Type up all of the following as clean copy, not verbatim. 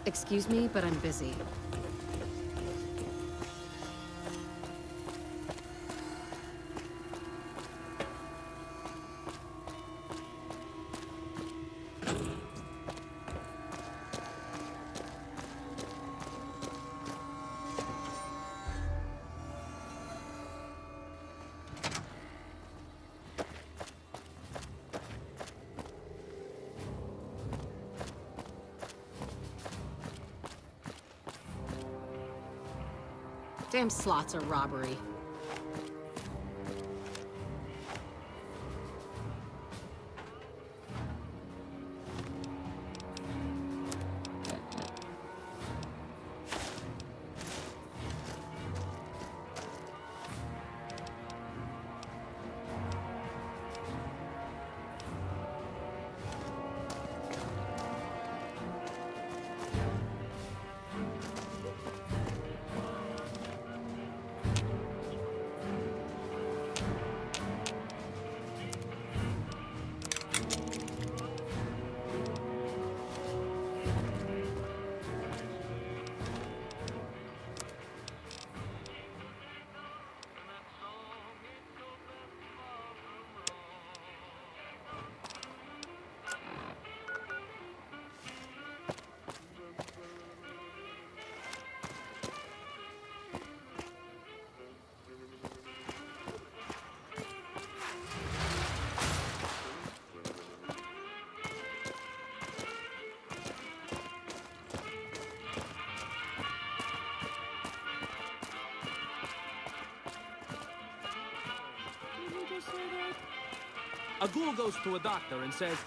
Excuse me, but I'm busy. Damn slots are robbery. A ghoul goes to a doctor and says,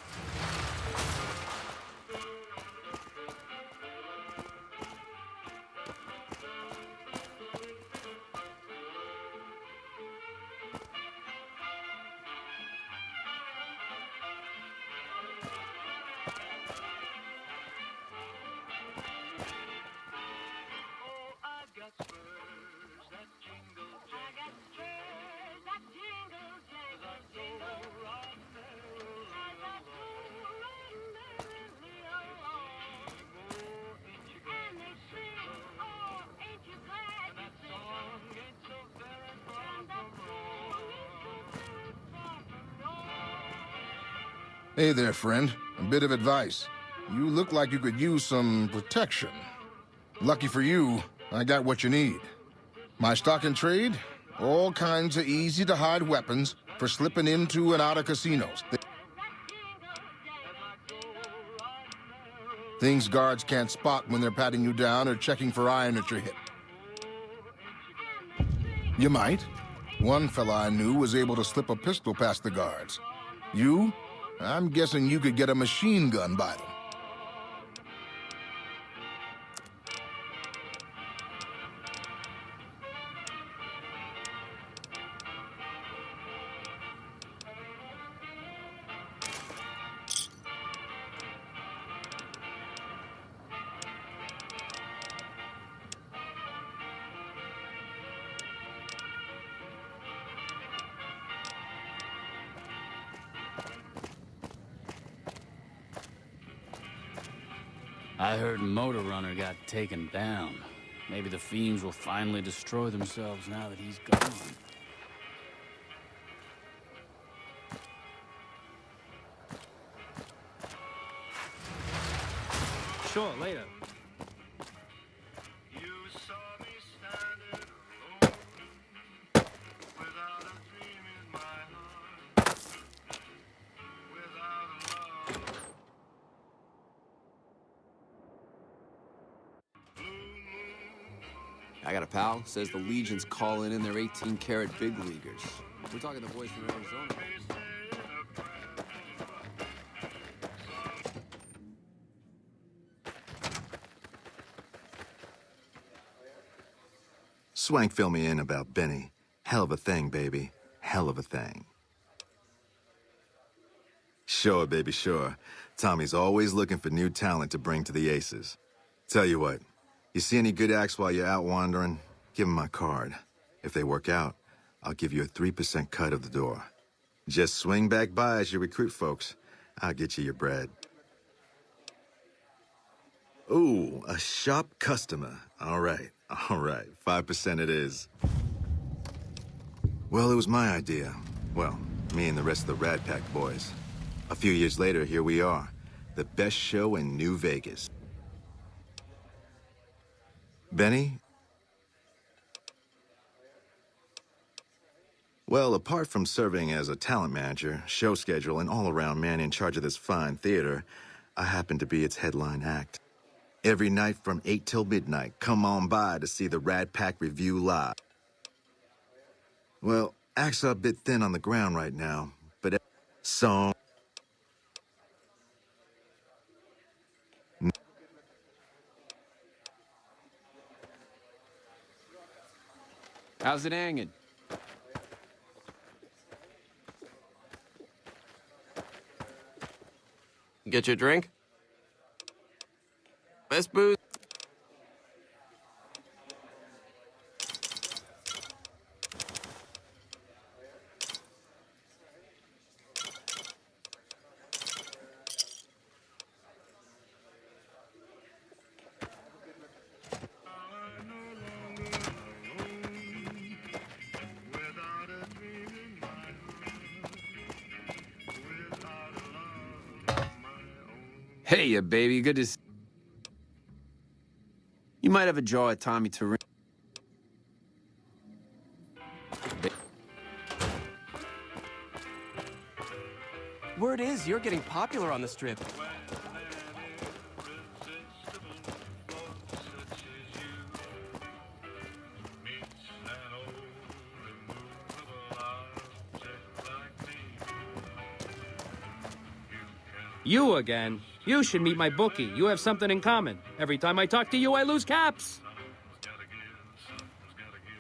Hey there, friend. A bit of advice. You look like you could use some protection. Lucky for you, I got what you need. My stock and trade? All kinds of easy-to-hide weapons for slipping into and out of casinos. Things guards can't spot when they're patting you down or checking for iron at your hip. You might. One fella I knew was able to slip a pistol past the guards. You? I'm guessing you could get a machine gun by them. I heard Motor Runner got taken down. Maybe the fiends will finally destroy themselves now that he's gone. sure, later. I got a pal, says the Legion's calling in their 18-karat big leaguers. We're talking the boys from Arizona. Swank fill me in about Benny. Hell of a thing, baby. Hell of a thing. Sure, baby, sure. Tommy's always looking for new talent to bring to the Aces. Tell you what, you see any good acts while you're out wandering, give 'em my card. If they work out, I'll give you a 3% cut of the door. Just swing back by as you recruit folks. I'll get you your bread. Ooh, a shop customer. All right. 5% it is. Well, it was my idea. Well, me and the rest of the Rat Pack boys. A few years later, here we are. The best show in New Vegas. Benny? Well, apart from serving as a talent manager, show schedule, and all-around man in charge of this fine theater, I happen to be its headline act. Every night from 8 till midnight, come on by to see the Rat Pack Review live. Well, acts are a bit thin on the ground right now, but song. How's it hanging? Get your drink? Best booze? Hey, ya baby, good to see you. Might have a jaw at Tommy Turin. Word is, you're getting popular on the strip. You again? You should meet my bookie. You have something in common. Every time I talk to you, I lose caps.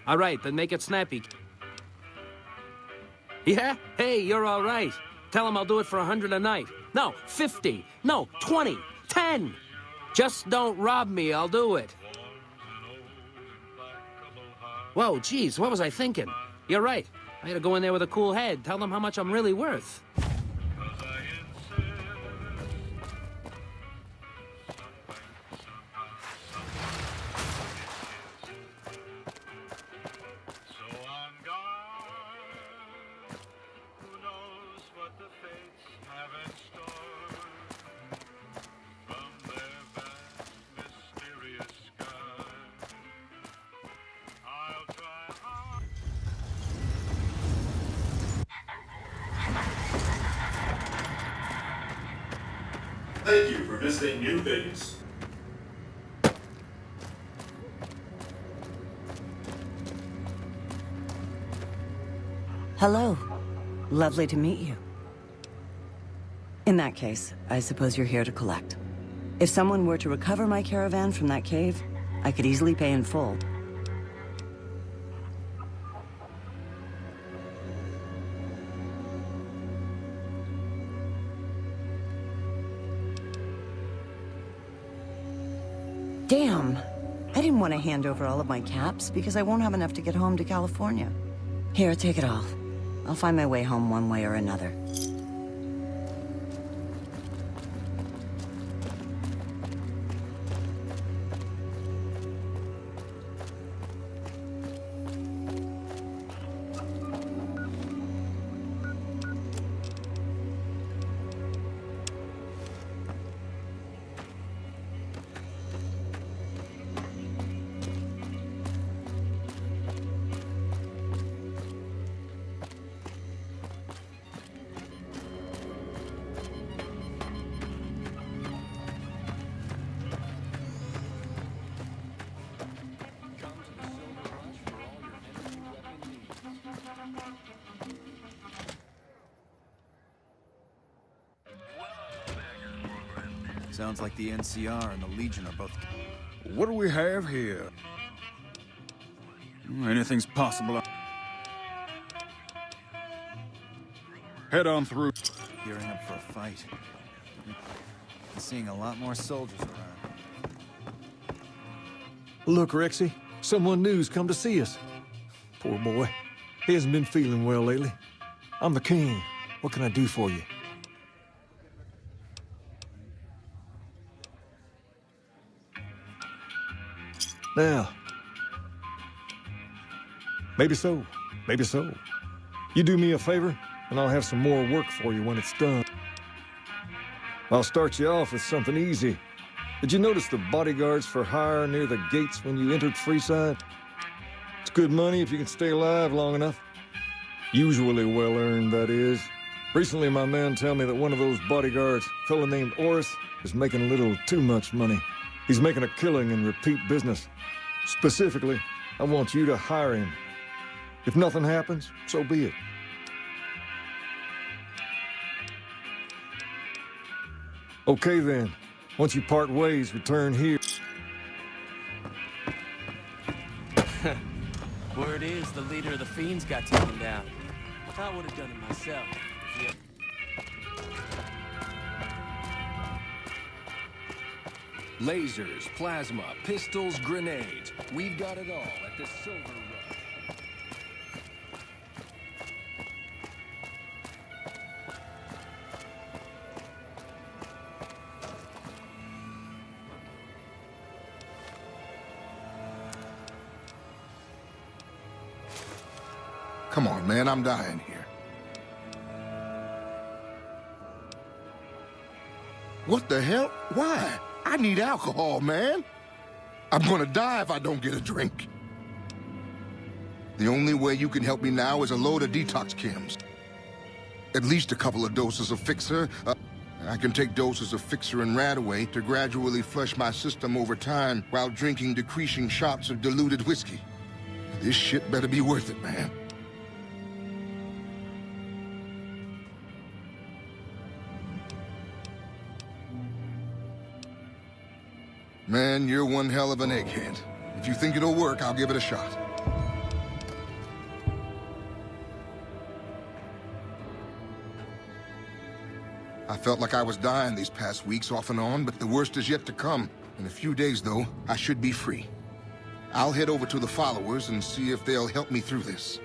All right, then make it snappy. Yeah? Hey, you're all right. Tell him I'll do it for 100 a night. No, 50. No, 20. 10. Just don't rob me. I'll do it. Whoa, geez, what was I thinking? You're right. I gotta go in there with a cool head. Tell them how much I'm really worth. Thank you for visiting New Vegas. Hello. Lovely to meet you. In that case, I suppose you're here to collect. If someone were to recover my caravan from that cave, I could easily pay in full. Damn. I didn't want to hand over all of my caps because I won't have enough to get home to California. Here, take it all. I'll find my way home one way or another. Sounds like the NCR and the Legion are both... What do we have here? Anything's possible. Head on through. Gearing up for a fight. I'm seeing a lot more soldiers around. Look, Rexy, someone new's come to see us. Poor boy. He hasn't been feeling well lately. I'm the king. What can I do for you? Now, maybe so, maybe so. You do me a favor, and I'll have some more work for you when it's done. I'll start you off with something easy. Did you notice the bodyguards for hire near the gates when you entered Freeside? It's good money if you can stay alive long enough. Usually well-earned, that is. Recently, my man told me that one of those bodyguards, a fella named Oris, is making a little too much money. He's making a killing in repeat business. Specifically, I want you to hire him. If nothing happens, so be it. Okay then. Once you part ways, return here. Word is, the leader of the Fiends got taken down. I would have done it myself. If you... Lasers, plasma, pistols, grenades. We've got it all at the Silver Rush. Come on, man, I'm dying here. What the hell? Why? I need alcohol, man. I'm gonna die if I don't get a drink. The only way you can help me now is a load of detox chems. At least a couple of doses of Fixer. I can take doses of Fixer and Radaway to gradually flush my system over time while drinking decreasing shots of diluted whiskey. This shit better be worth it, man. Man, you're one hell of an egghead. If you think it'll work, I'll give it a shot. I felt like I was dying these past weeks off and on, but the worst is yet to come. In a few days, though, I should be free. I'll head over to the followers and see if they'll help me through this.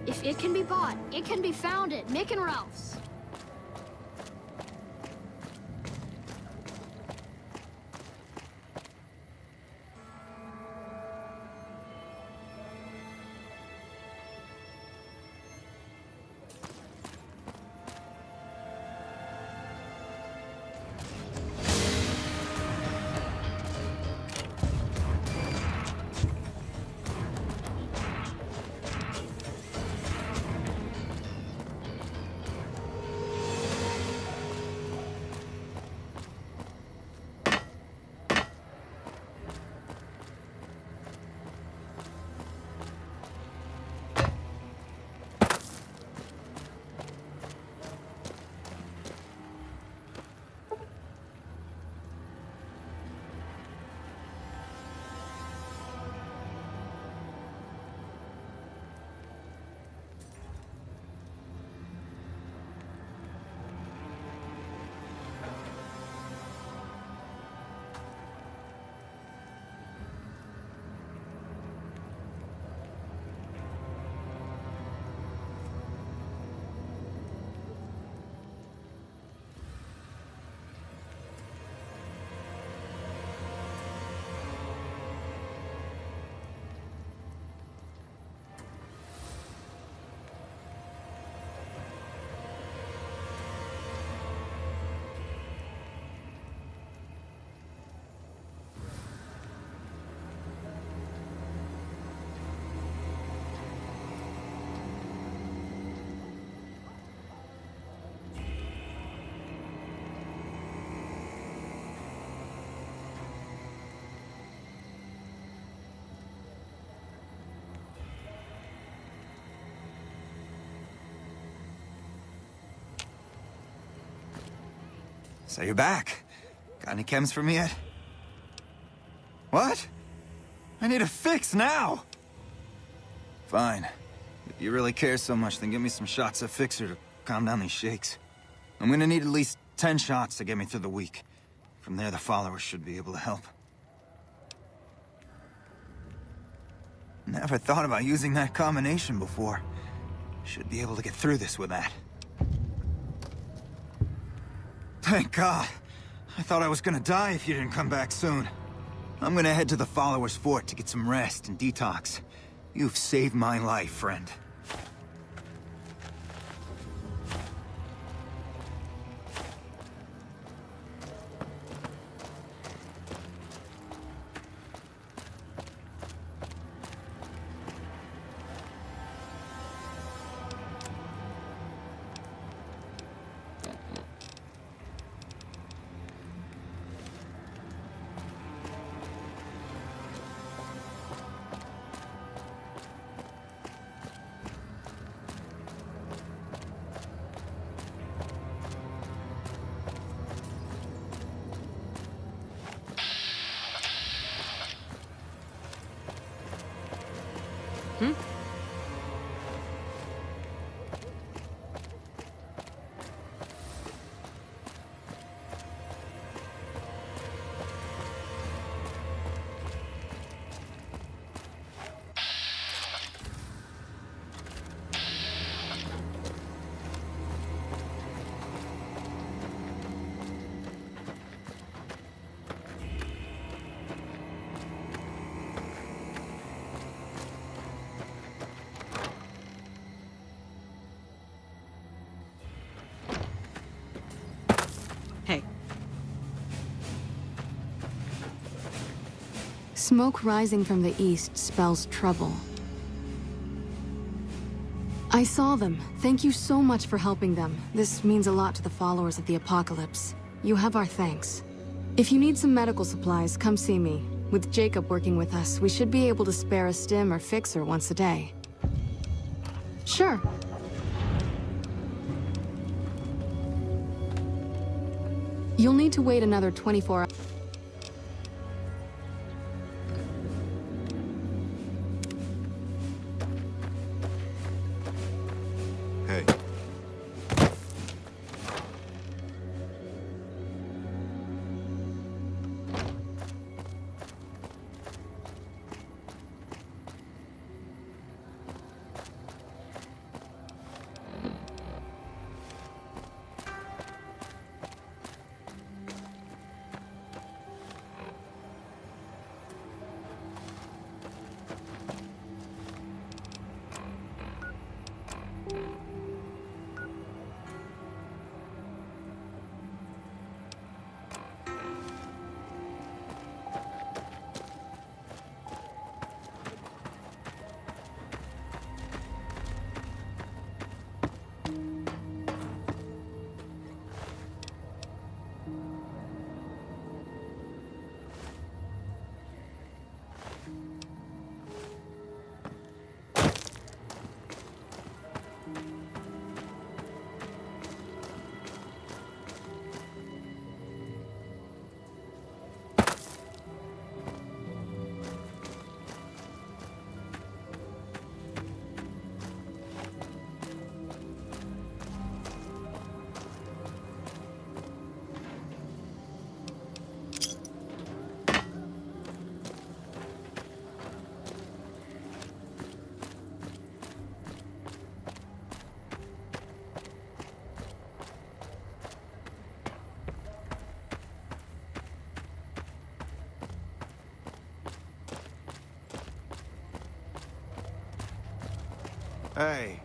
If it can be bought, it can be found at Mick and Ralph's. So you're back. Got any chems for me yet? What? I need a fix now! Fine. If you really care so much, then give me some shots of Fixer to calm down these shakes. I'm gonna need at least 10 shots to get me through the week. From there, the followers should be able to help. Never thought about using that combination before. Should be able to get through this with that. Thank God. I thought I was gonna die if you didn't come back soon. I'm gonna head to the followers' fort to get some rest and detox. You've saved my life, friend. Hey. Smoke rising from the east spells trouble. I saw them. Thank you so much for helping them. This means a lot to the followers of the Apocalypse. You have our thanks. If you need some medical supplies, come see me. With Jacob working with us, we should be able to spare a stim or fixer once a day. Sure. You'll need to wait another 24 hours. Hey. Hey.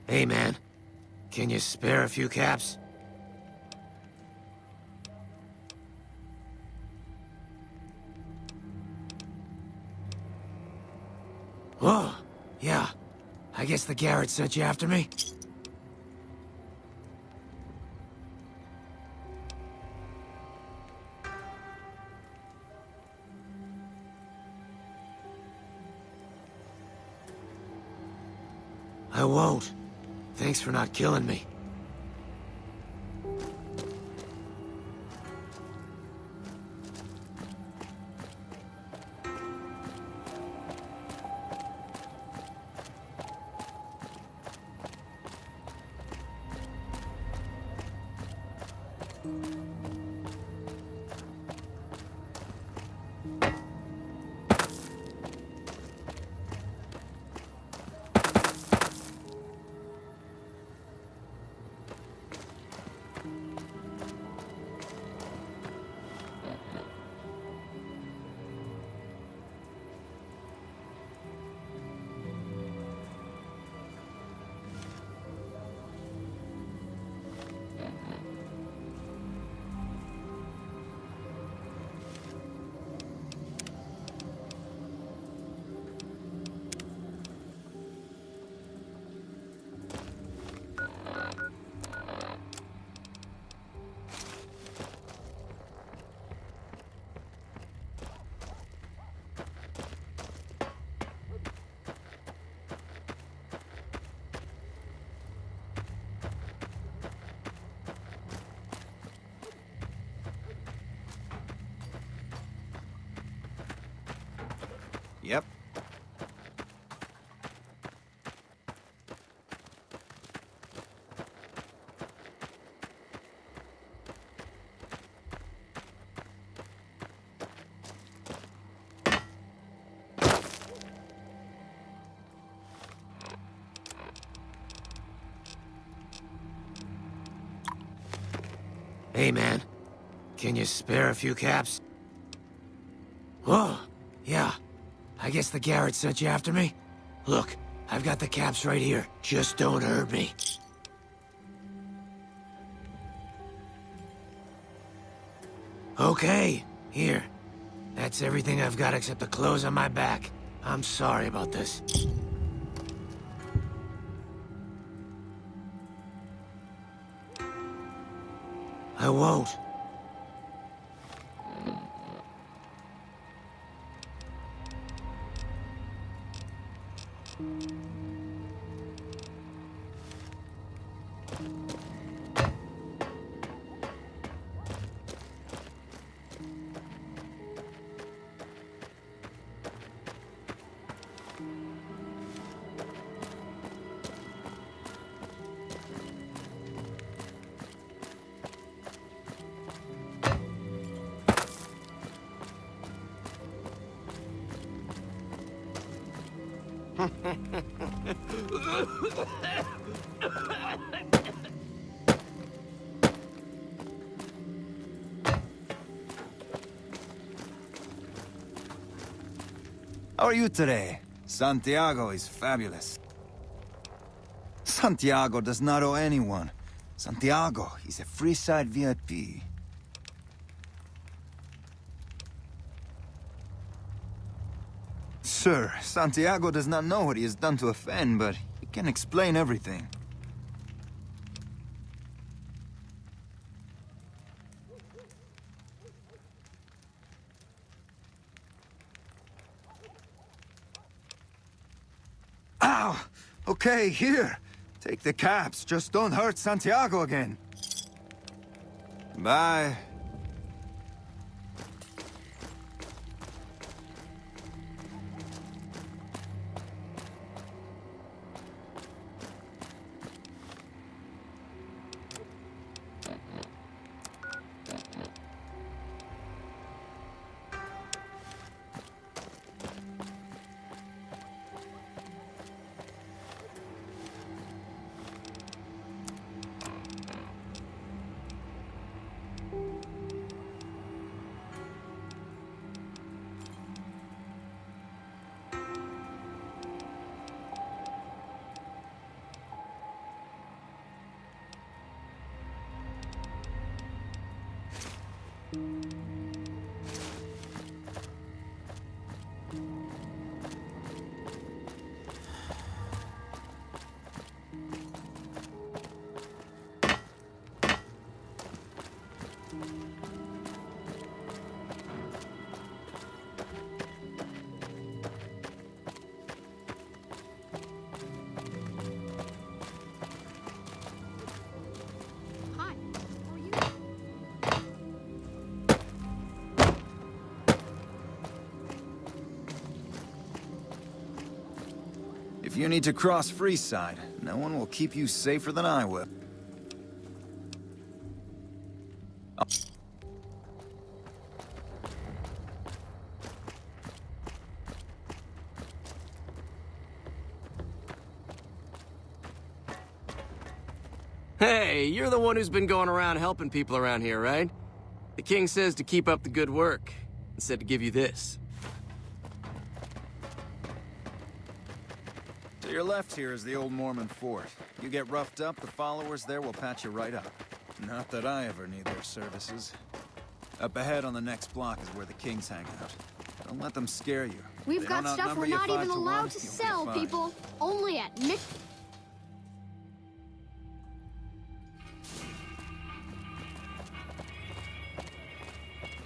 Hey, man. Can you spare a few caps? Oh, yeah. I guess the Garrett sent you after me? won't. Thanks for not killing me. Yep. Hey, man. Can you spare a few caps? Oh, yeah. I guess the Garrett sent you after me? Look, I've got the caps right here. Just don't hurt me. Okay, here. That's everything I've got except the clothes on my back. I'm sorry about this. I won't. How are you today? Santiago is fabulous. Santiago does not owe anyone. Santiago is a free-side VIP. Sir, Santiago does not know what he has done to offend, but he can explain everything. Ow! Okay, here. Take the caps. Just don't hurt Santiago again. Bye. If you need to cross Freeside, no one will keep you safer than I will. Hey, you're the one who's been going around helping people around here, right? The king says to keep up the good work, and said to give you this. To your left here is the old Mormon fort. You get roughed up, the followers there will patch you right up. Not that I ever need their services. Up ahead on the next block is where the kings hang out. Don't let them scare you. We've They got don't stuff outnumber we're you not 5 even to 1, allowed to you'll be sell, fine. people. Only at Mick.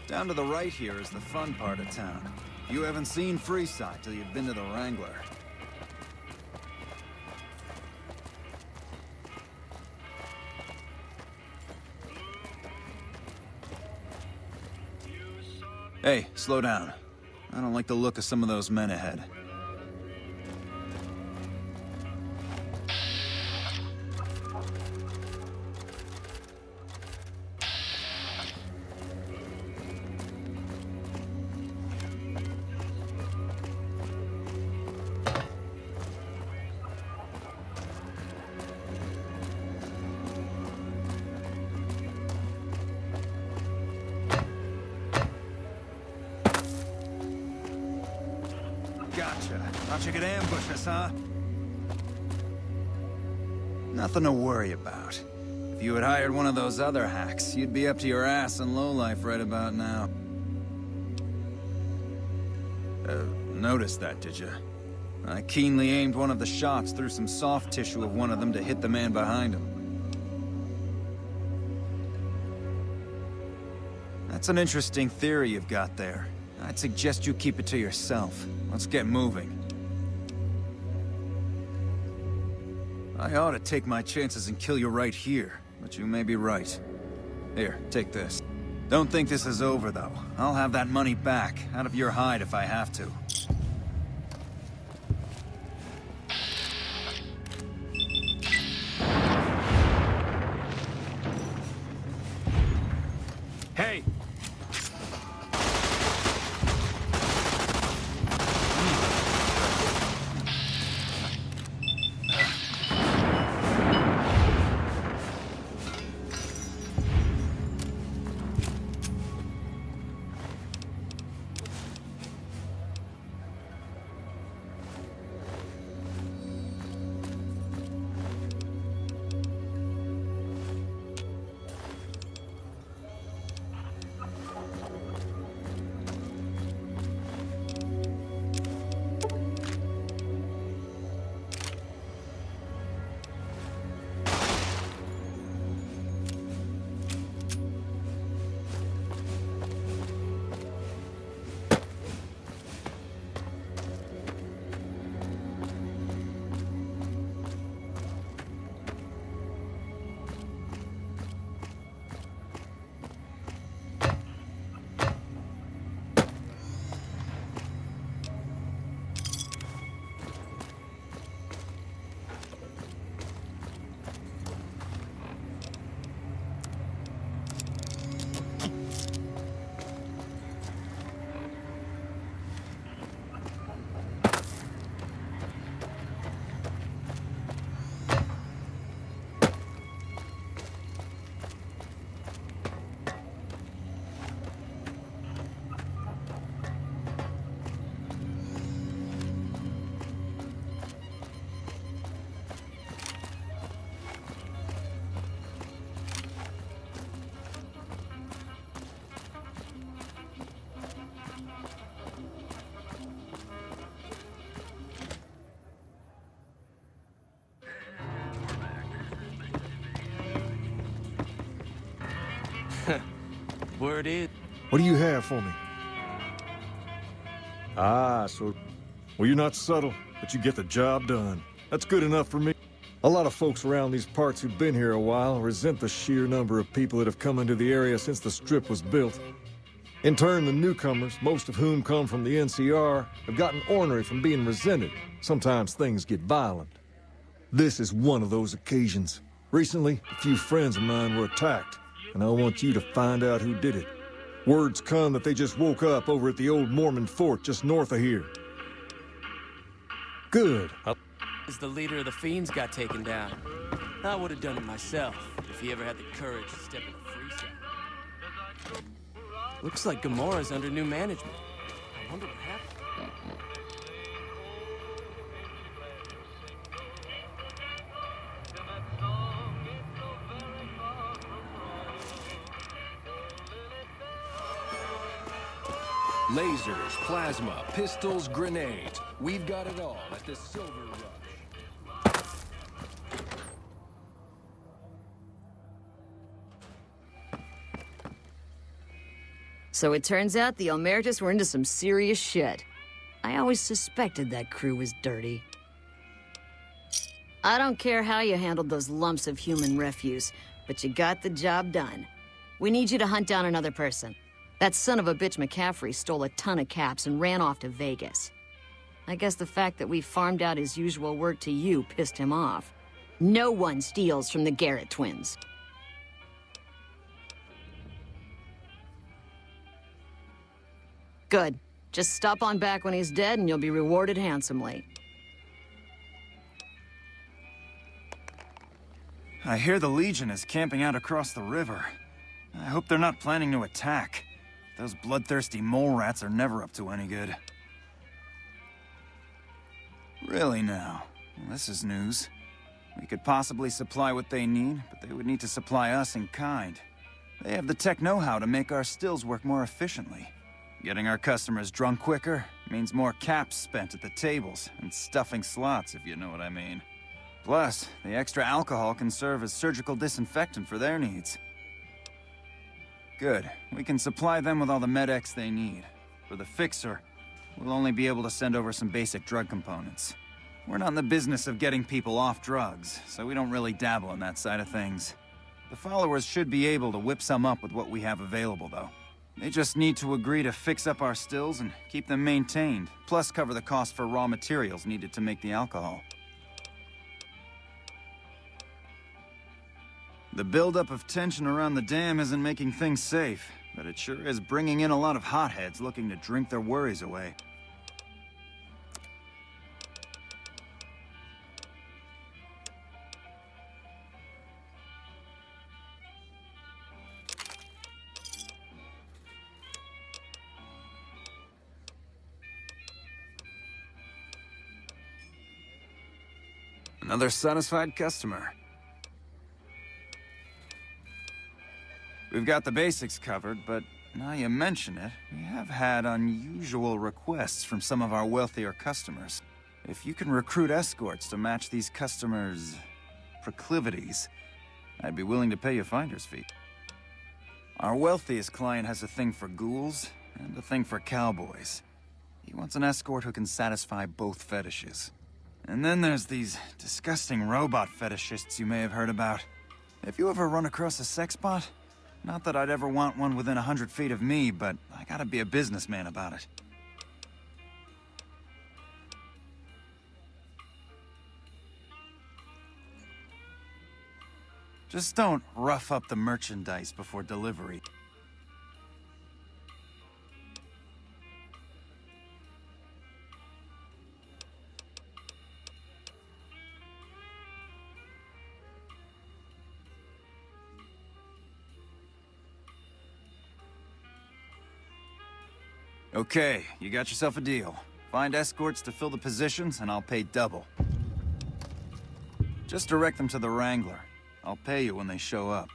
Down to the right here is the fun part of town. You haven't seen Freeside till you've been to the Wrangler. Hey, slow down. I don't like the look of some of those men ahead. Gotcha. Thought you could ambush us, huh? Nothing to worry about. If you had hired one of those other hacks, you'd be up to your ass in lowlife right about now. Noticed that, did you? I keenly aimed one of the shots through some soft tissue of one of them to hit the man behind him. That's an interesting theory you've got there. I'd suggest you keep it to yourself. Let's get moving. I ought to take my chances and kill you right here, but you may be right. Here, take this. Don't think this is over, though. I'll have that money back, out of your hide if I have to. Hey! Word is. What do you have for me? Ah, so... Well, you're not subtle, but you get the job done. That's good enough for me. A lot of folks around these parts who've been here a while resent the sheer number of people that have come into the area since the Strip was built. In turn, the newcomers, most of whom come from the NCR, have gotten ornery from being resented. Sometimes things get violent. This is one of those occasions. Recently, a few friends of mine were attacked, and I want you to find out who did it. Word's come that they just woke up over at the old Mormon fort just north of here. Good. As the leader of the Fiends got taken down. I would have done it myself, if he ever had the courage to step in the freezer. Looks like Gamora's under new management. I wonder what happened. Lasers, plasma, pistols, grenades. We've got it all at the Silver Rush. So it turns out the Emeritus were into some serious shit. I always suspected that crew was dirty. I don't care how you handled those lumps of human refuse, but you got the job done. We need you to hunt down another person. That son of a bitch McCaffrey stole a ton of caps and ran off to Vegas. I guess the fact that we farmed out his usual work to you pissed him off. No one steals from the Garrett twins. Good. Just stop on back when he's dead and you'll be rewarded handsomely. I hear the Legion is camping out across the river. I hope they're not planning to attack. Those bloodthirsty mole rats are never up to any good. Really now? Well, this is news. We could possibly supply what they need, but they would need to supply us in kind. They have the tech know-how to make our stills work more efficiently. Getting our customers drunk quicker means more caps spent at the tables and stuffing slots, if you know what I mean. Plus, the extra alcohol can serve as surgical disinfectant for their needs. Good. We can supply them with all the med-X they need. For the fixer, we'll only be able to send over some basic drug components. We're not in the business of getting people off drugs, so we don't really dabble in that side of things. The followers should be able to whip some up with what we have available, though. They just need to agree to fix up our stills and keep them maintained, plus cover the cost for raw materials needed to make the alcohol. The buildup of tension around the dam isn't making things safe, but it sure is bringing in a lot of hotheads looking to drink their worries away. Another satisfied customer. We've got the basics covered, but now you mention it, we have had unusual requests from some of our wealthier customers. If you can recruit escorts to match these customers' proclivities, I'd be willing to pay you finder's fee. Our wealthiest client has a thing for ghouls and a thing for cowboys. He wants an escort who can satisfy both fetishes. And then there's these disgusting robot fetishists you may have heard about. If you ever run across a sex bot, not that I'd ever want one within 100 feet of me, but I gotta be a businessman about it. Just don't rough up the merchandise before delivery. Okay, you got yourself a deal. Find escorts to fill the positions, and I'll pay double. Just direct them to the Wrangler. I'll pay you when they show up.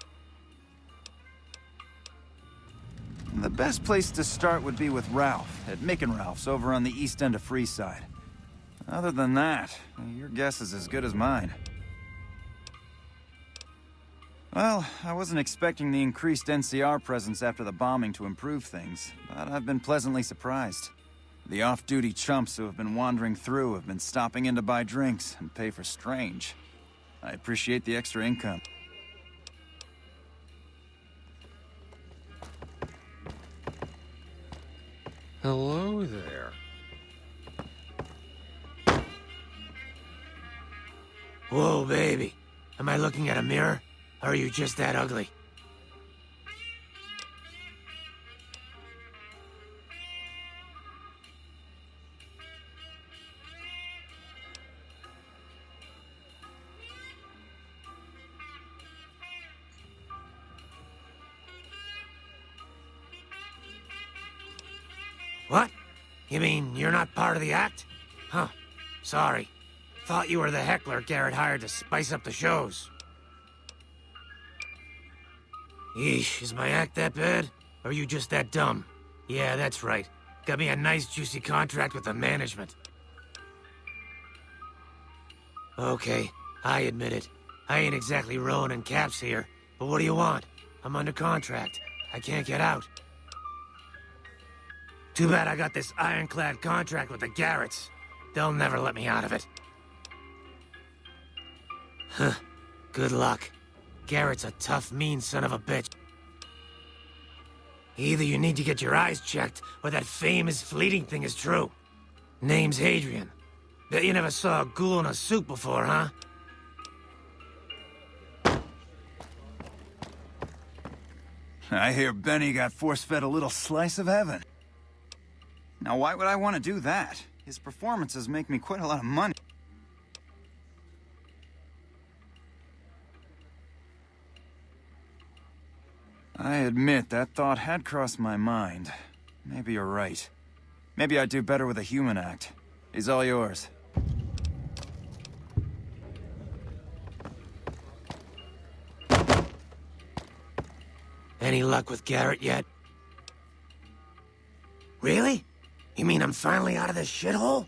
The best place to start would be with Ralph, at Mick and Ralph's over on the east end of Freeside. Other than that, your guess is as good as mine. Well, I wasn't expecting the increased NCR presence after the bombing to improve things, but I've been pleasantly surprised. The off-duty chumps who have been wandering through have been stopping in to buy drinks and pay for strange. I appreciate the extra income. Hello there. Whoa, baby. Am I looking at a mirror? Or are you just that ugly? What? You mean you're not part of the act? Huh. Sorry. Thought you were the heckler Garrett hired to spice up the shows. Yeesh, is my act that bad? Or are you just that dumb? Yeah, that's right. Got me a nice juicy contract with the management. Okay, I admit it. I ain't exactly rolling in caps here, but what do you want? I'm under contract. I can't get out. Too bad I got this ironclad contract with the Garretts. They'll never let me out of it. Huh. Good luck. Garrett's a tough, mean son of a bitch. Either you need to get your eyes checked, or that famous fleeting thing is true. Name's Hadrian. Bet you never saw a ghoul in a suit before, huh? I hear Benny got force-fed a little slice of heaven. Now, why would I want to do that? His performances make me quite a lot of money. I admit that thought had crossed my mind. Maybe you're right. Maybe I'd do better with a human act. He's all yours. Any luck with Garrett yet? Really? You mean I'm finally out of this shithole?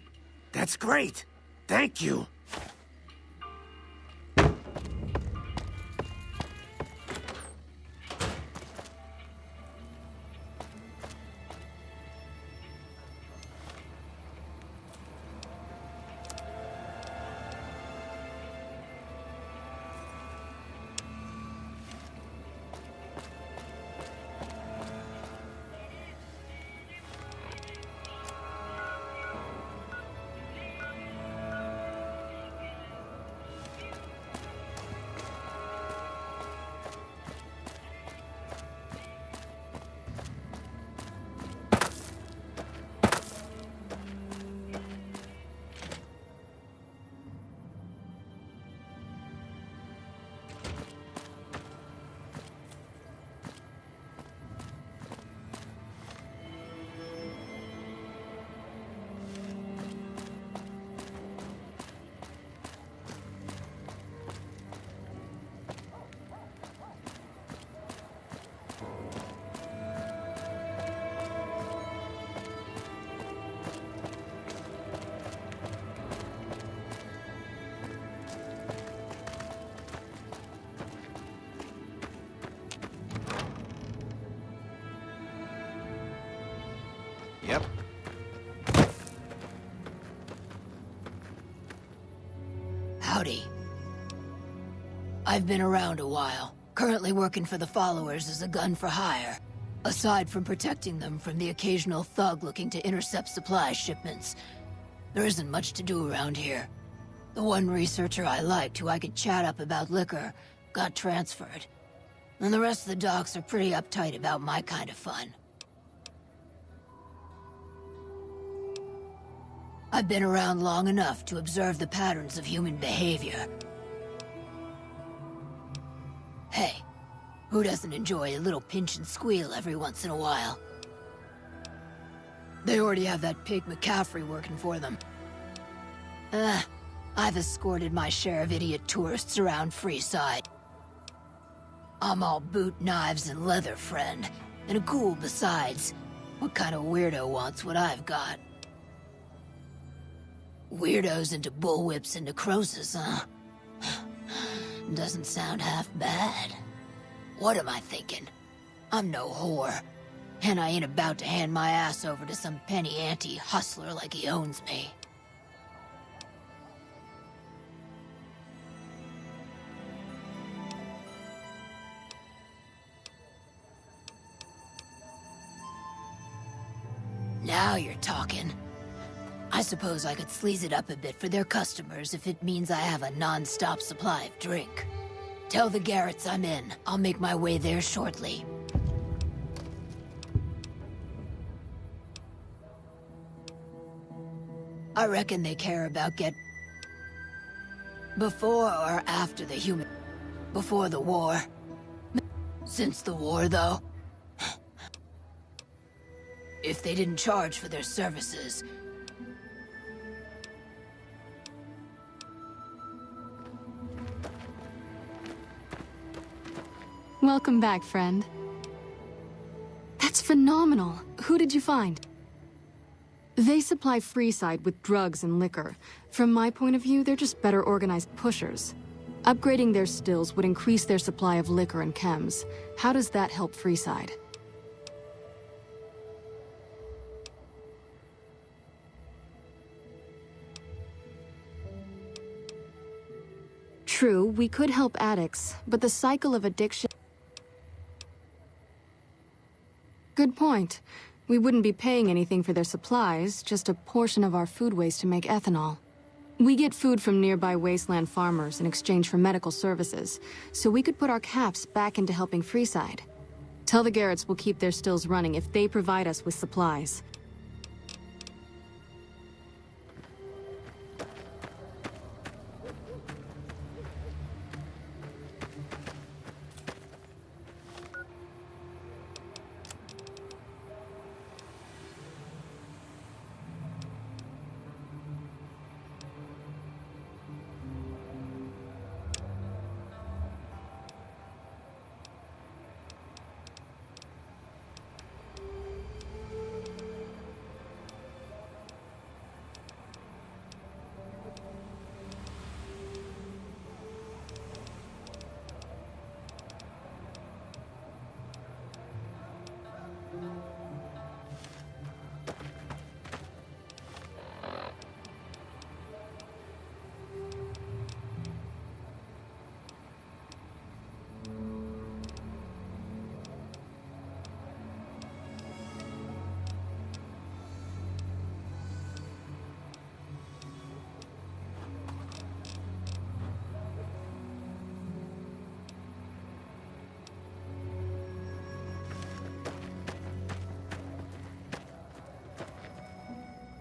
That's great. Thank you. Yep. Howdy. I've been around a while, currently working for the followers as a gun for hire. Aside from protecting them from the occasional thug looking to intercept supply shipments, there isn't much to do around here. The one researcher I liked, who I could chat up about liquor, got transferred. And the rest of the docs are pretty uptight about my kind of fun. I've been around long enough to observe the patterns of human behavior. Hey, who doesn't enjoy a little pinch and squeal every once in a while? They already have that pig McCaffrey working for them. I've escorted my share of idiot tourists around Freeside. I'm all boot, knives, and leather, friend. And a ghoul besides. What kind of weirdo wants what I've got? Weirdos into bullwhips and necrosis, huh? Doesn't sound half bad. What am I thinking? I'm no whore. And I ain't about to hand my ass over to some penny ante hustler like he owns me. Now you're talking. I suppose I could sleaze it up a bit for their customers if it means I have a non-stop supply of drink. Tell the Garretts I'm in. I'll make my way there shortly. I reckon they care about before or after the human... Before the war. Since the war, though. If they didn't charge for their services... Welcome back, friend. That's phenomenal. Who did you find? They supply Freeside with drugs and liquor. From my point of view, they're just better organized pushers. Upgrading their stills would increase their supply of liquor and chems. How does that help Freeside? True, we could help addicts, but the cycle of addiction... Good point. We wouldn't be paying anything for their supplies, just a portion of our food waste to make ethanol. We get food from nearby wasteland farmers in exchange for medical services, so we could put our caps back into helping Freeside. Tell the Garretts we'll keep their stills running if they provide us with supplies.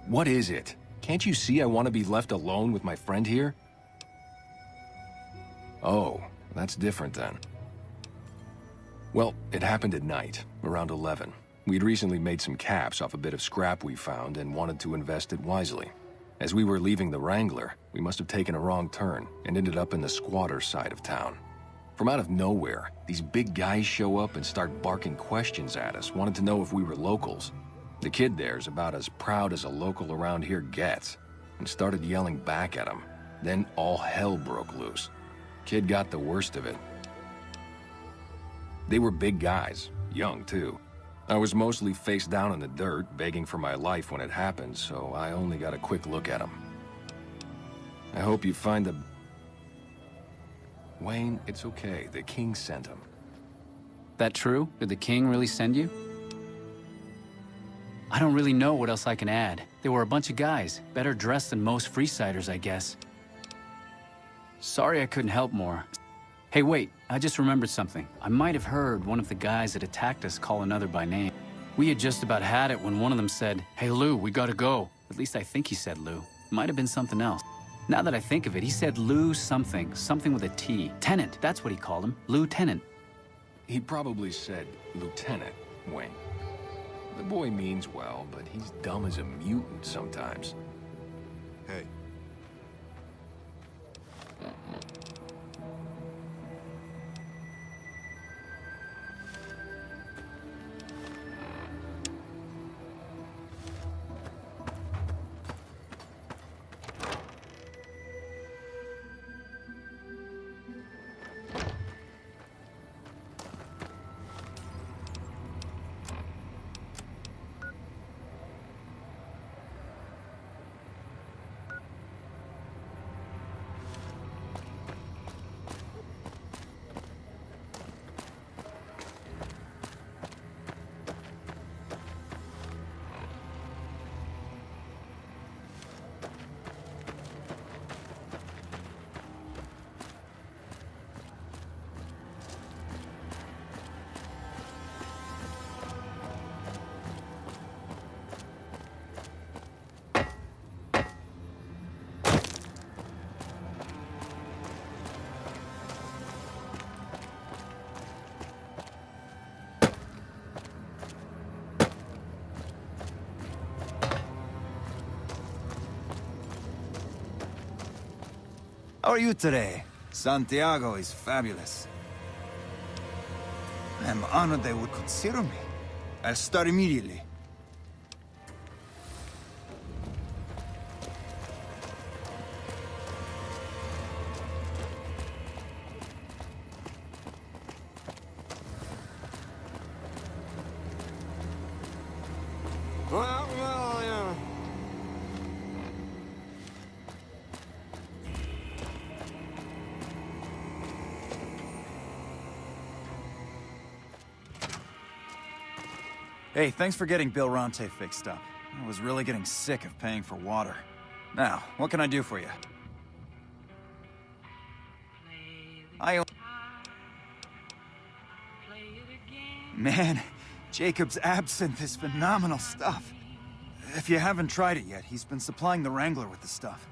What is it? Can't you see I want to be left alone with my friend here? Oh, that's different then. Well, it happened at night, around 11. We'd recently made some caps off a bit of scrap we found and wanted to invest it wisely. As we were leaving the Wrangler, we must have taken a wrong turn and ended up in the squatter side of town. From out of nowhere, these big guys show up and start barking questions at us, wanted to know if we were locals. The kid there's about as proud as a local around here gets, and started yelling back at him. Then all hell broke loose. Kid got the worst of it. They were big guys, young too. I was mostly face down in the dirt, begging for my life when it happened, so I only got a quick look at them. I hope you find the... Wayne, it's okay. The king sent him. That true? Did the king really send you? I don't really know what else I can add. They were a bunch of guys, better dressed than most Freesiders, I guess. Sorry I couldn't help more. Hey, wait, I just remembered something. I might have heard one of the guys that attacked us call another by name. We had just about had it when one of them said, "Hey Lou, we gotta go." At least I think he said Lou. Might have been something else. Now that I think of it, he said Lou something with a T. Tenant, that's what he called him. Lieutenant. He probably said Lieutenant, Wayne. The boy means well, but he's dumb as a mutant sometimes. Hey. are you today? Santiago is fabulous. I'm honored they would consider me. I'll start immediately. Hey, thanks for getting Bill Ronte fixed up. I was really getting sick of paying for water. Now, what can I do for you? Man, Jacob's absinthe is phenomenal stuff. If you haven't tried it yet, he's been supplying the Wrangler with the stuff.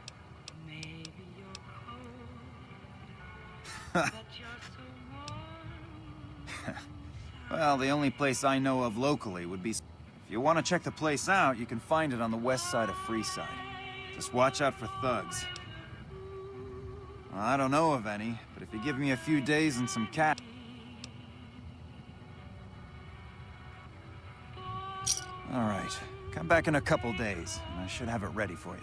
Well, the only place I know of locally would be... If you want to check the place out, you can find it on the west side of Freeside. Just watch out for thugs. Well, I don't know of any, but if you give me a few days and some cash... All right, come back in a couple days, and I should have it ready for you.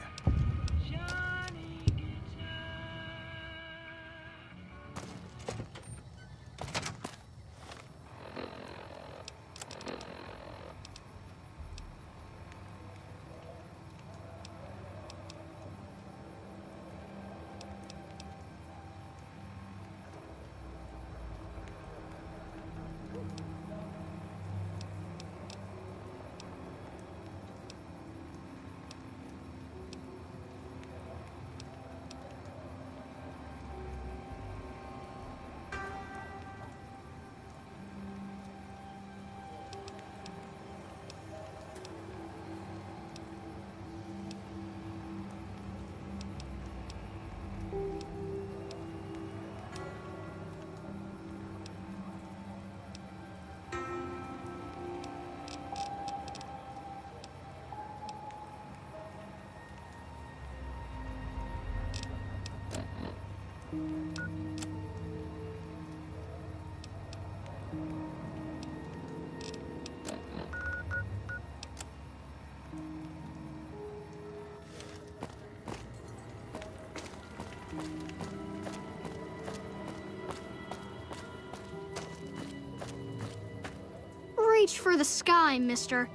Reach for the sky, mister.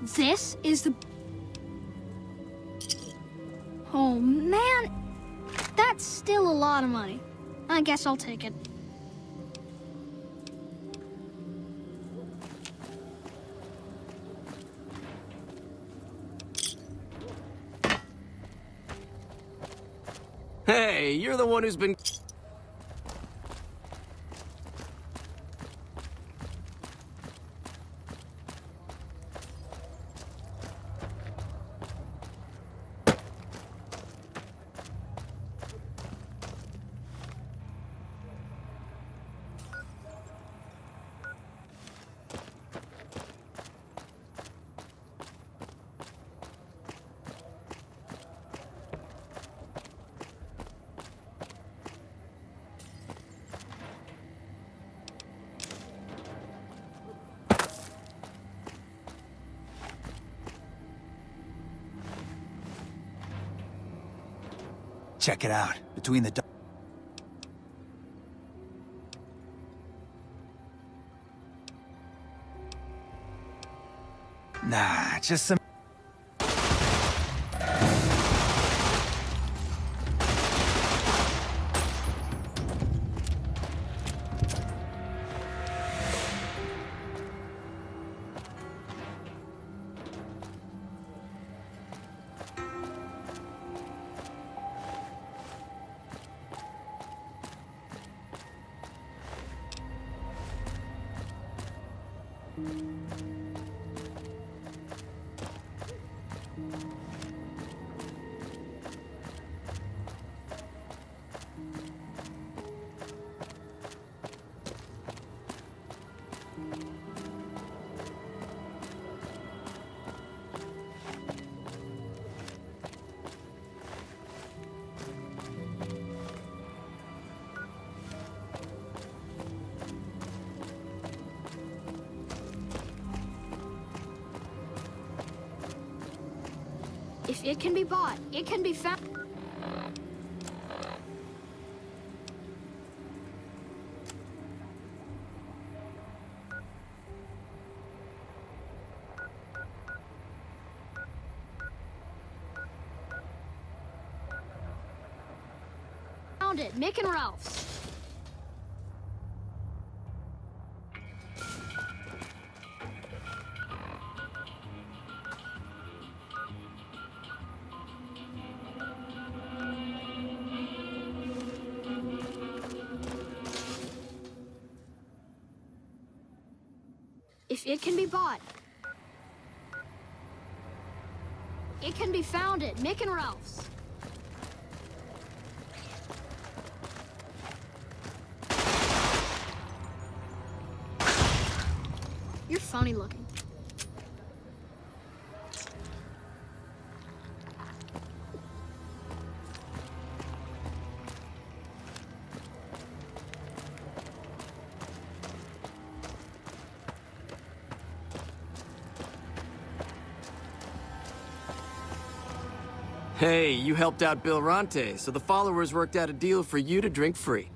This is the... Oh, man. That's still a lot of money. I guess I'll take it. Hey, you're the one who's been... Check it out. Between the... Nah, just some... If it can be bought, it can be found. Found it, Mick and Ralph's. If it can be bought, it can be found at Mick and Ralph's. You're funny looking. Hey, you helped out Bill Ronte, so the followers worked out a deal for you to drink free.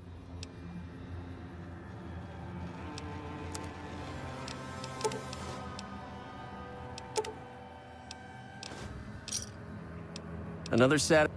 Another Saturday.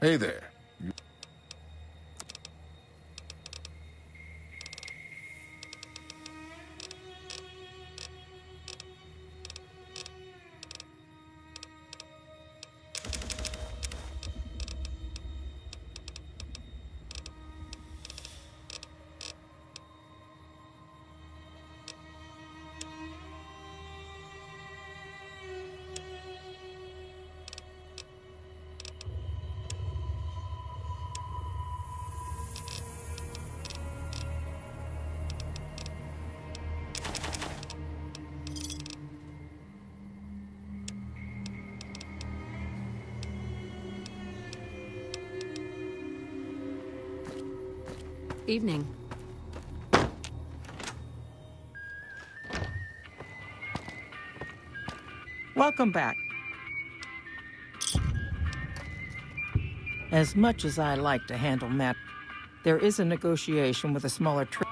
Hey there. Evening. Welcome back. As much as I like to handle Matt, there is a negotiation with a smaller trade.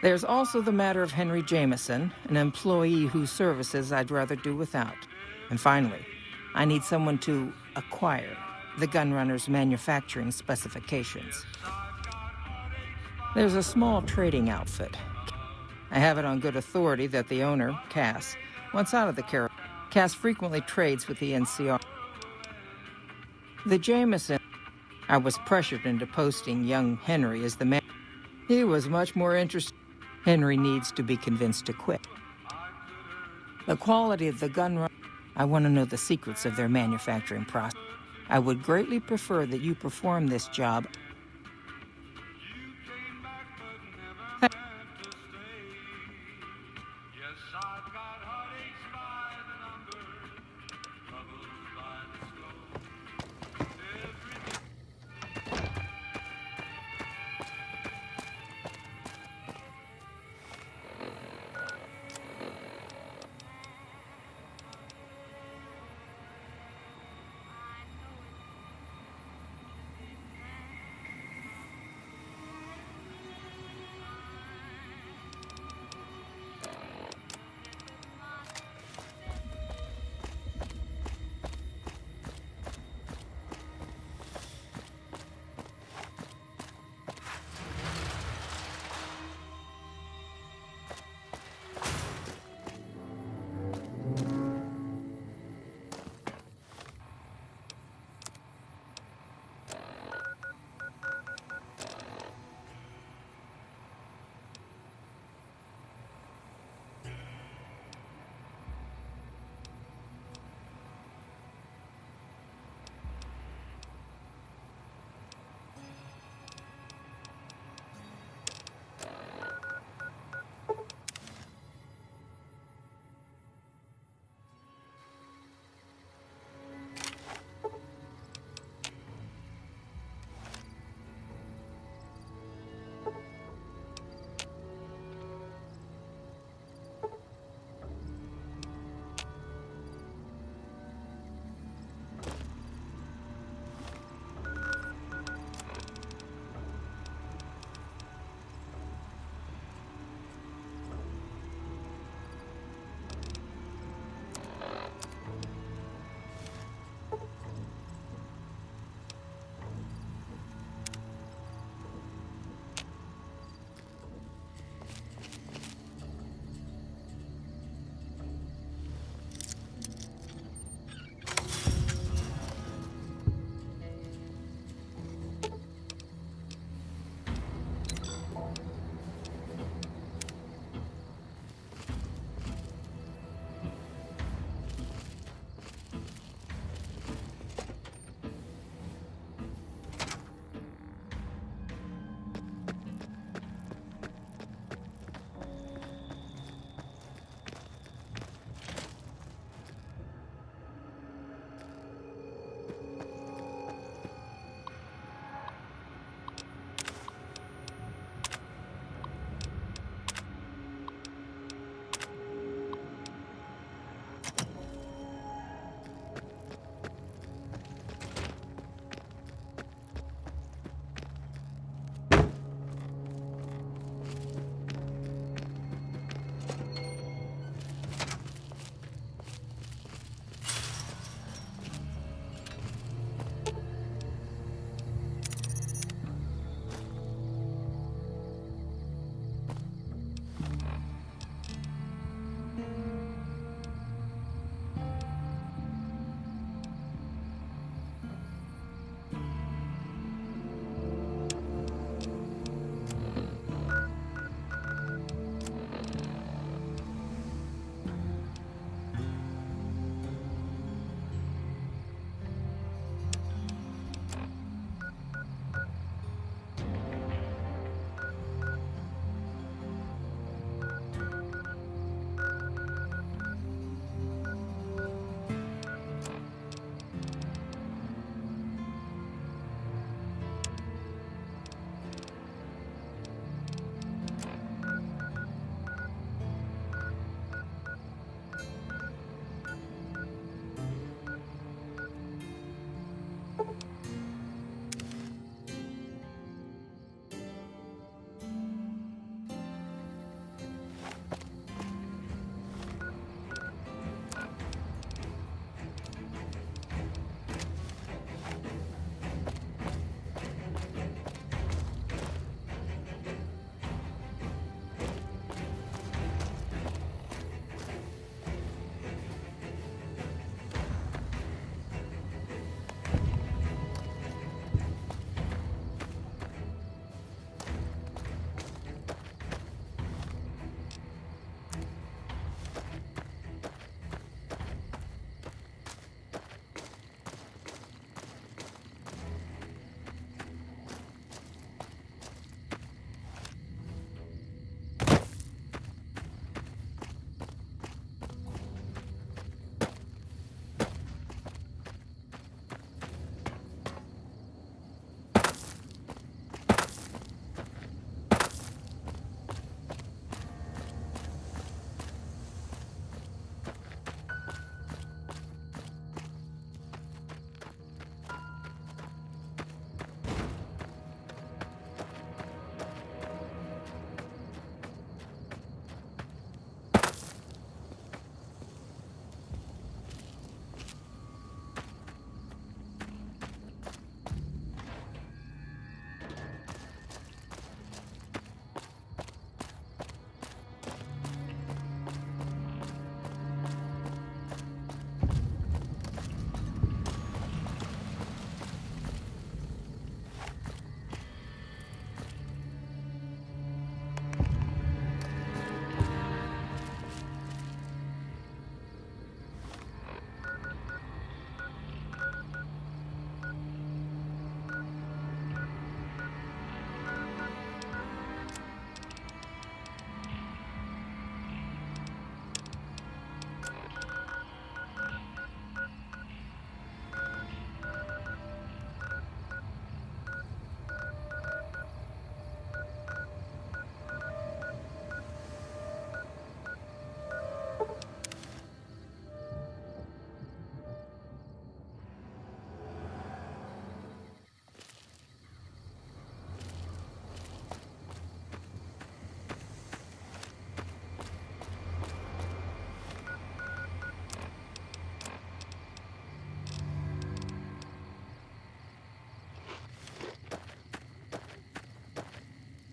There's also the matter of Henry Jameson, an employee whose services I'd rather do without. And finally, I need someone to acquire the gunrunner's manufacturing specifications. There's a small trading outfit. I have it on good authority that the owner, Cass, wants out of the caravan. Cass frequently trades with the NCR. The Jameson, I was pressured into posting young Henry as the man. He was much more interested. Henry needs to be convinced to quit. The quality of the gun run, I want to know the secrets of their manufacturing process. I would greatly prefer that you perform this job.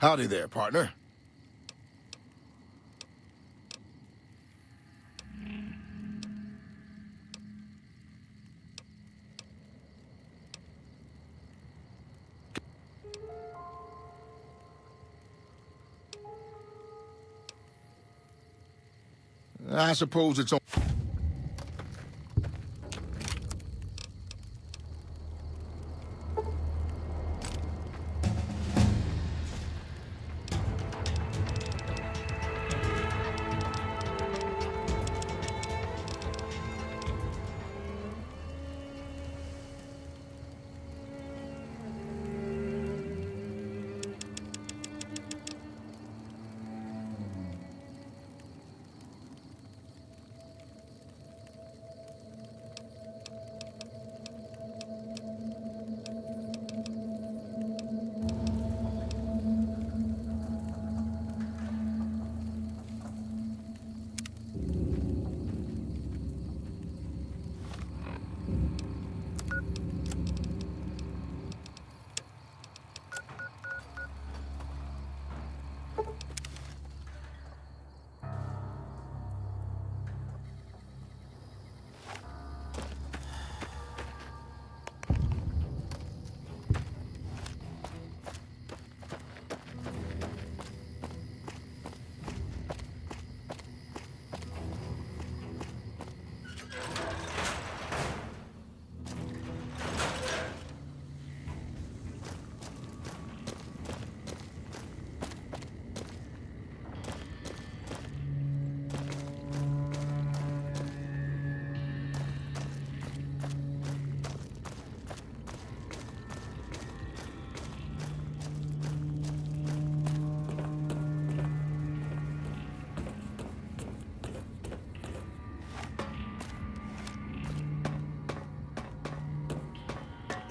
Howdy there, partner. I suppose it's on.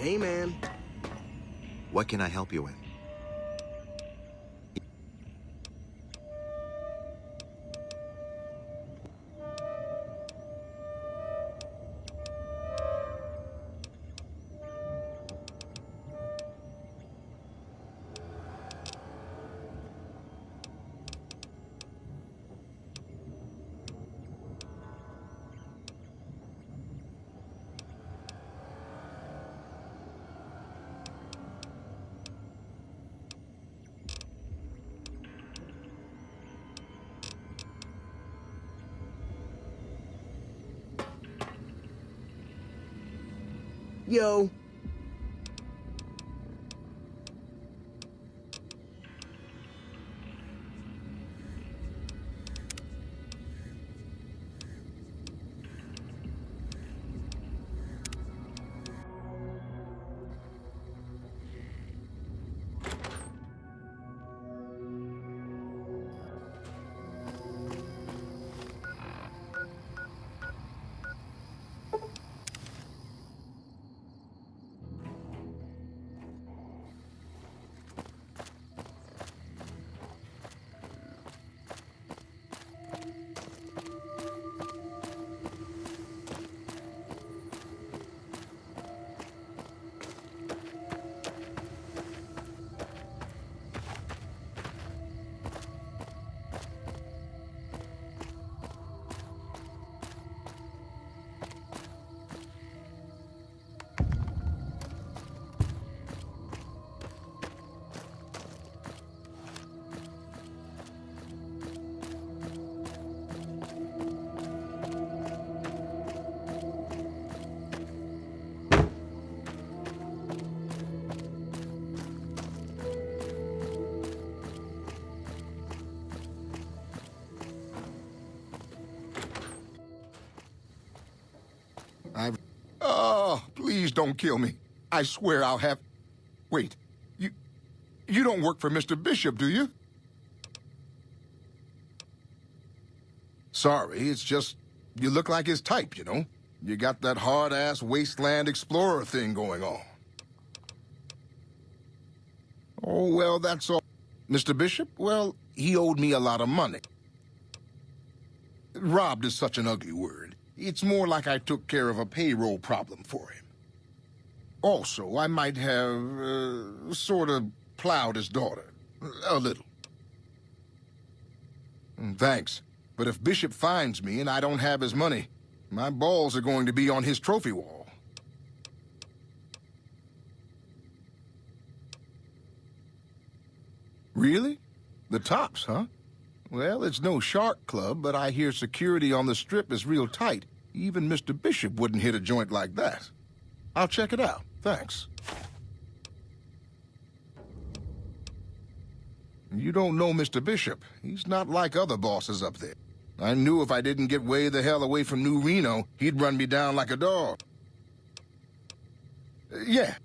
Hey, man. What can I help you with? Yo. Oh, please don't kill me. I swear I'll have... Wait, you don't work for Mr. Bishop, do you? Sorry, it's just you look like his type, you know? You got that hard-ass wasteland explorer thing going on. Oh, well, that's all. Mr. Bishop, well, he owed me a lot of money. Robbed is such an ugly word. It's more like I took care of a payroll problem for him. Also, I might have, sort of plowed his daughter. A little. Thanks. But if Bishop finds me and I don't have his money, my balls are going to be on his trophy wall. Really? The tops, huh? Well, it's no shark club, but I hear security on the strip is real tight. Even Mr. Bishop wouldn't hit a joint like that. I'll check it out. Thanks. You don't know Mr. Bishop. He's not like other bosses up there. I knew if I didn't get way the hell away from New Reno, he'd run me down like a dog. Yeah.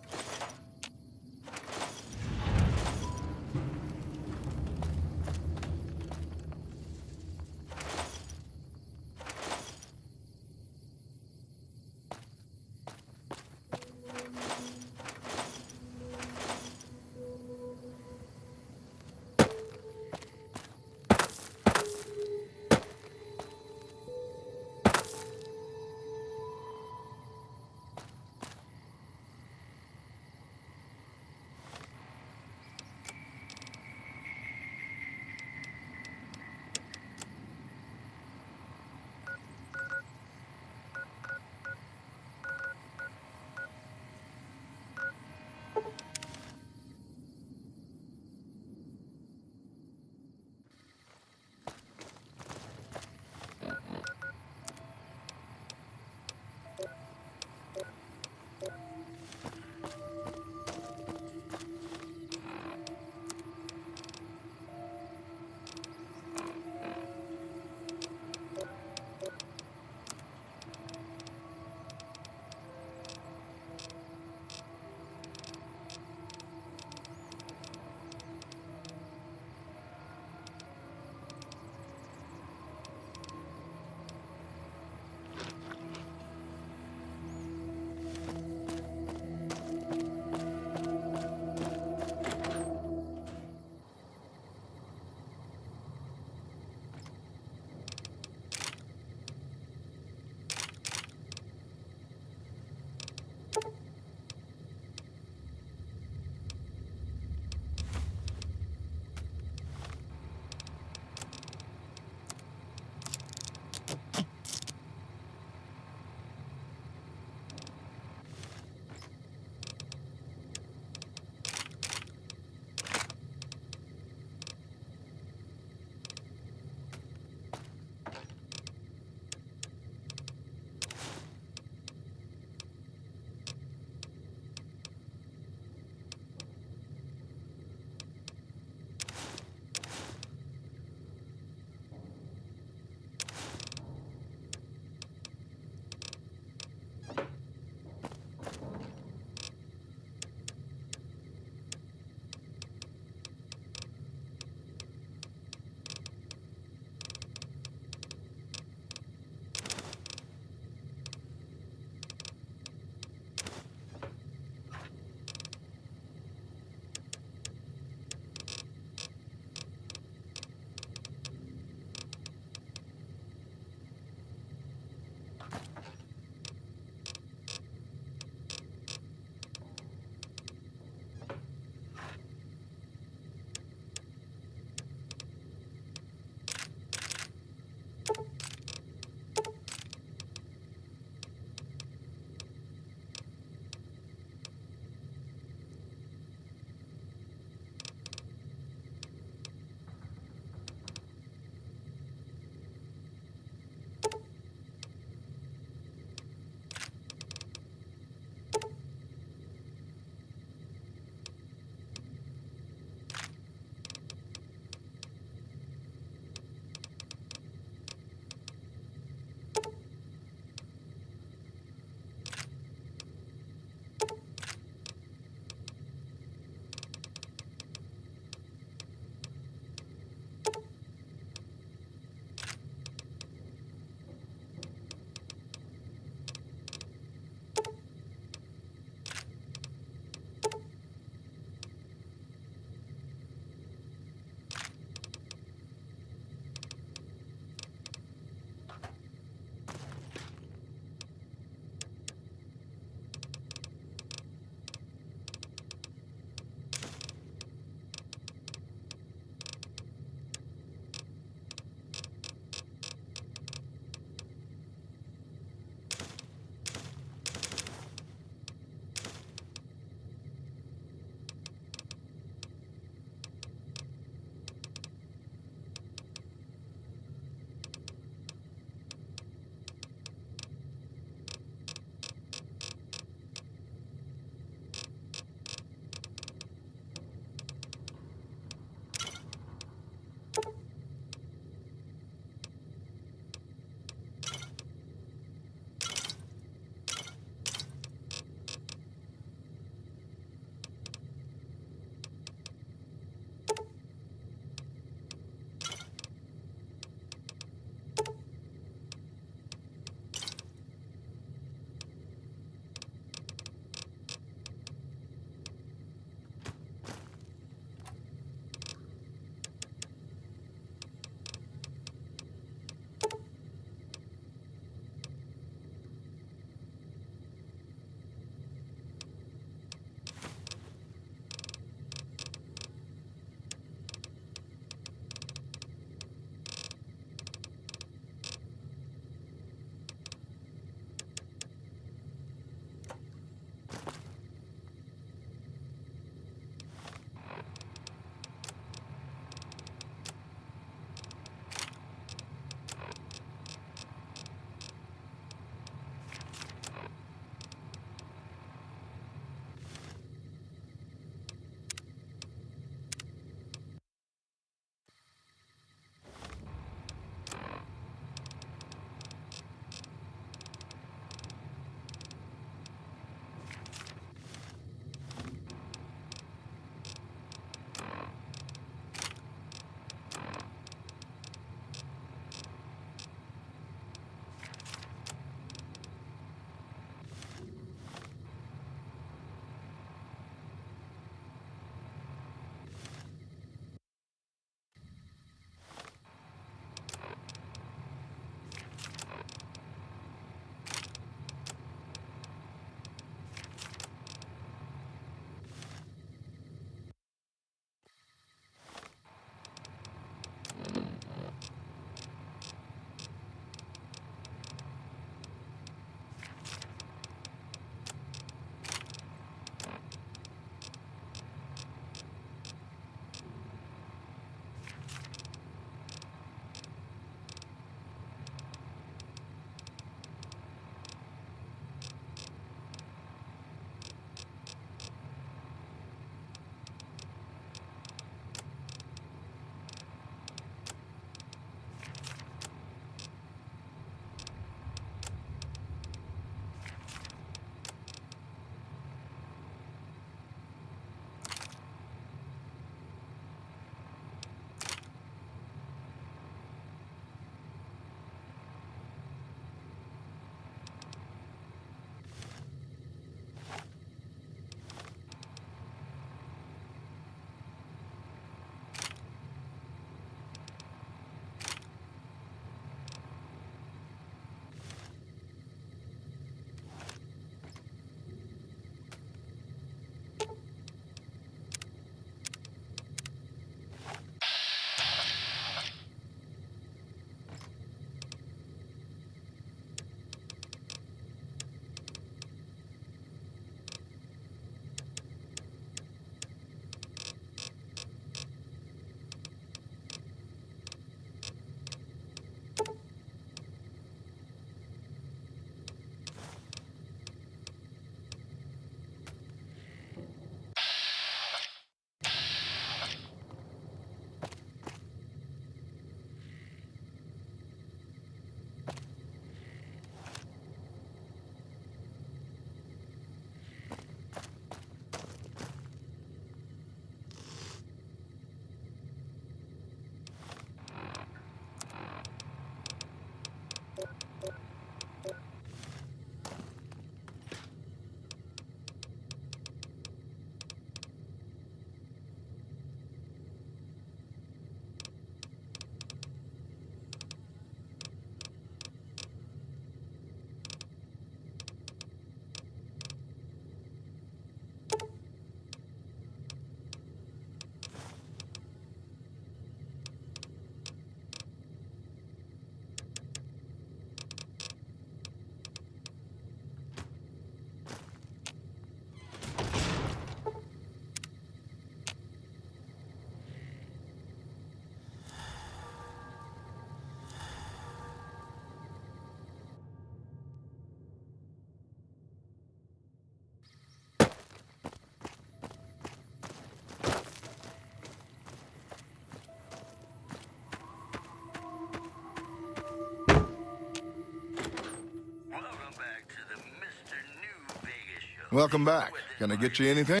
Welcome back. Can I get you anything?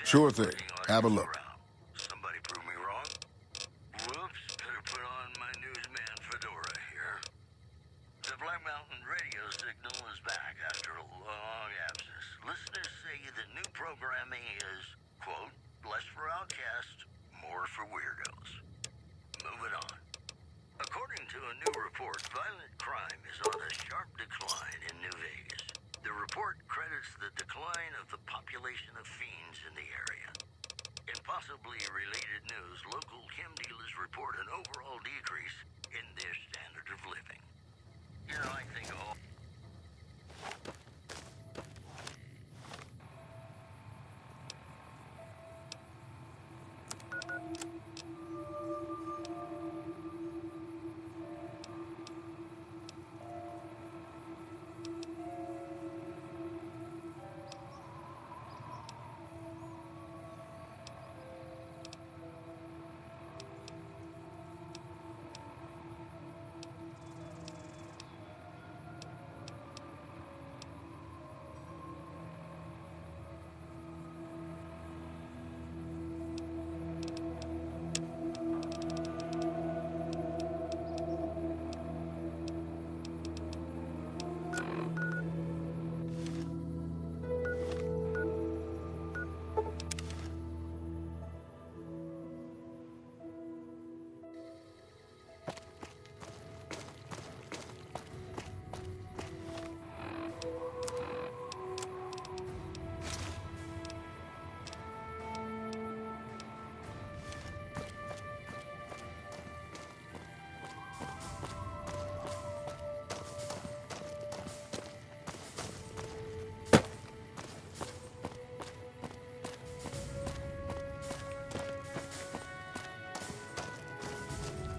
Sure thing. Have a look. Somebody prove me wrong. Whoops, better put on my newsman fedora here. The Black Mountain radio signal is back after a long absence. Listeners say the new programming is, quote, less for outcasts, more for weirdos. Moving on. According to a new report, violent crime is on a sharp decline in New Vegas. The report credits the decline of the population of fiends in the area. In possibly related news, local chem dealers report an overall decrease in their standard of living. You know, I think all...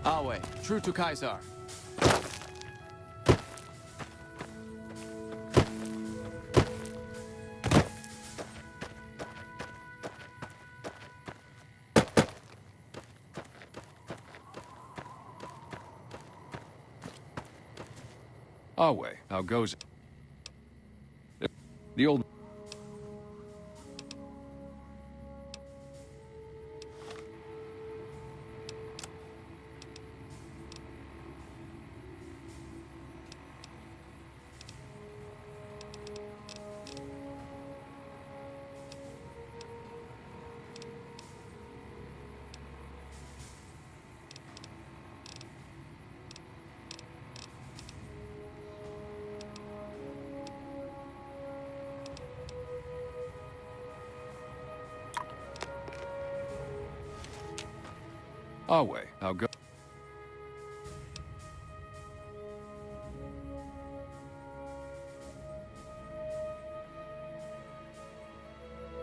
Alway, true to Kaiser. Away, how goes it? The old... Away, how go...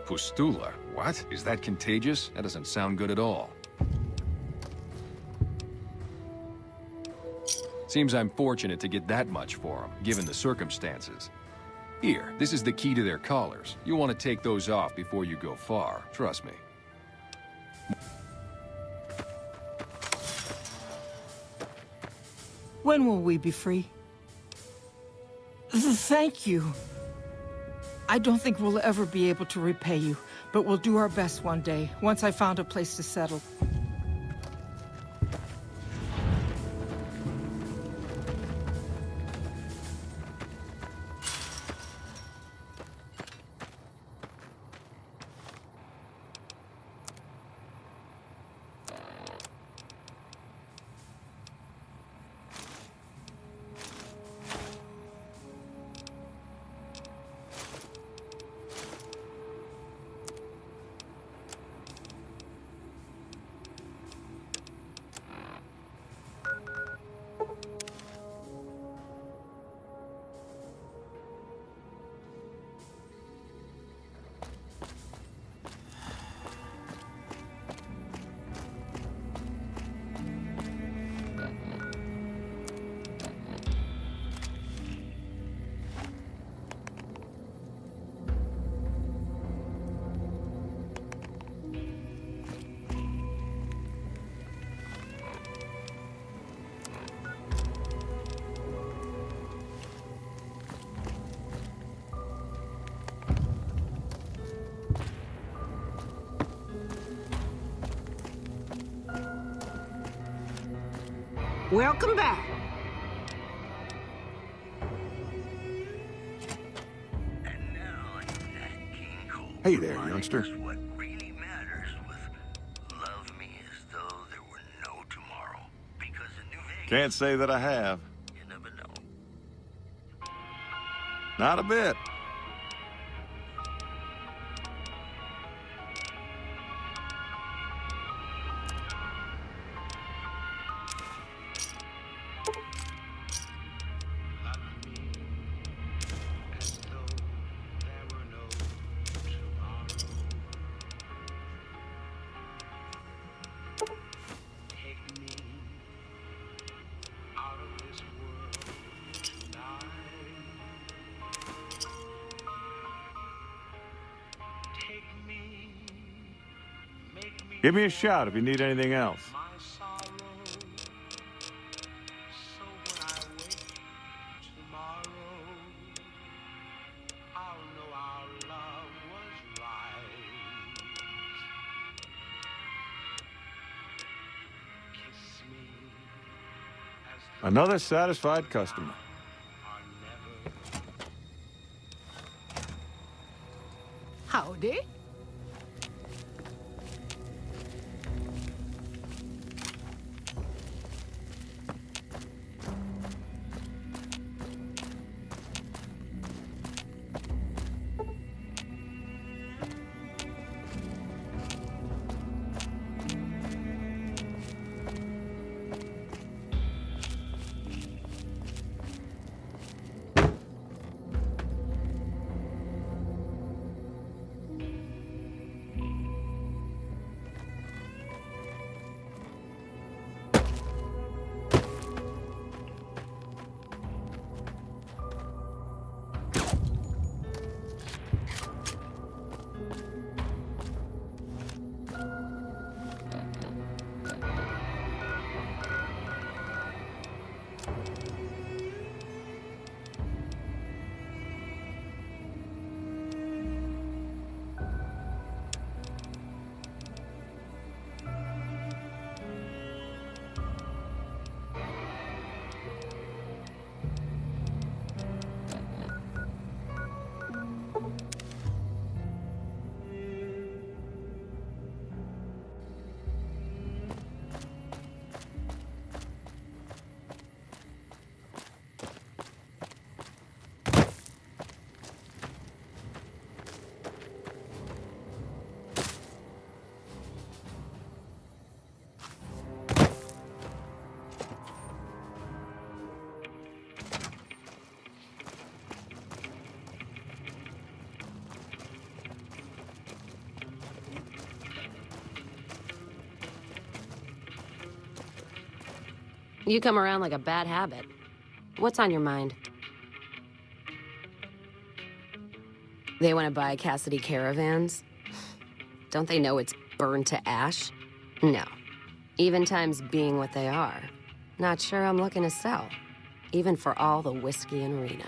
Pustula? What? Is that contagious? That doesn't sound good at all. Seems I'm fortunate to get that much for them, given the circumstances. Here, this is the key to their collars. You want to take those off before you go far, trust me. When will we be free? Thank you. I don't think we'll ever be able to repay you, but we'll do our best one day, once I found a place to settle. Welcome back. Hey there, youngster. What really matters with love me as though there were no tomorrow. Because in New Vegas, Can't say that I have. you never know. Not a bit. Give me a shout if you need anything else. Another satisfied customer. Howdy. You come around like a bad habit. What's on your mind? They want to buy Cassidy caravans? Don't they know it's burned to ash? No. Even times being what they are. Not sure I'm looking to sell. Even for all the whiskey in Reno.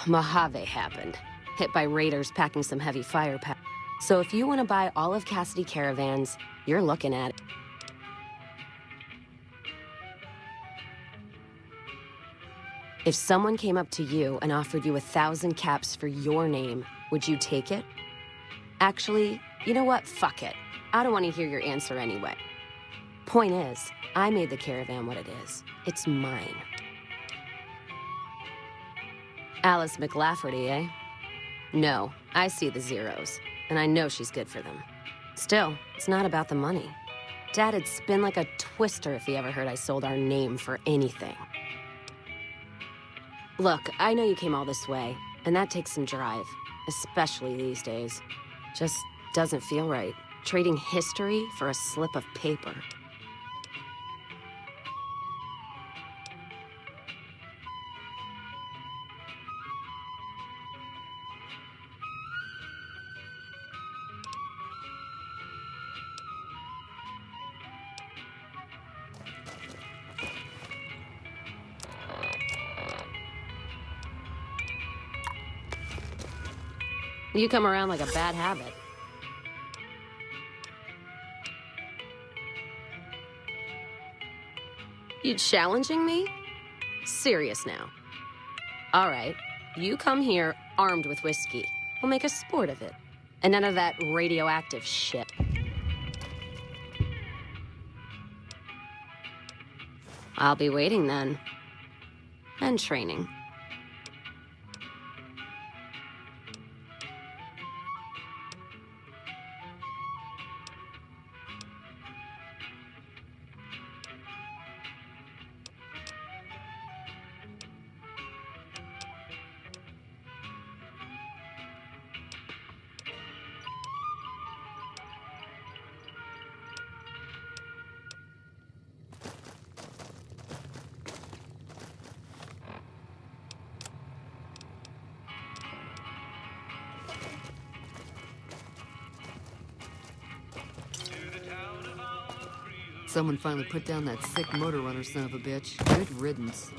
Mojave happened. Hit by raiders packing some heavy firepower. So if you want to buy all of Cassidy caravans, you're looking at it. If someone came up to you and offered you 1,000 caps for your name, would you take it? Actually, you know what? Fuck it. I don't want to hear your answer anyway. Point is, I made the caravan what it is. It's mine. Alice McLafferty, eh? No, I see the zeros, and I know she's good for them. Still, it's not about the money. Dad'd spin like a twister if he ever heard I sold our name for anything. Look, I know you came all this way, and that takes some drive, especially these days. Just doesn't feel right, trading history for a slip of paper. You come around like a bad habit. You challenging me? Serious now. All right, you come here armed with whiskey. We'll make a sport of it. And none of that radioactive shit. I'll be waiting then. And training. Someone finally put down that sick motor runner son of a bitch. Good riddance.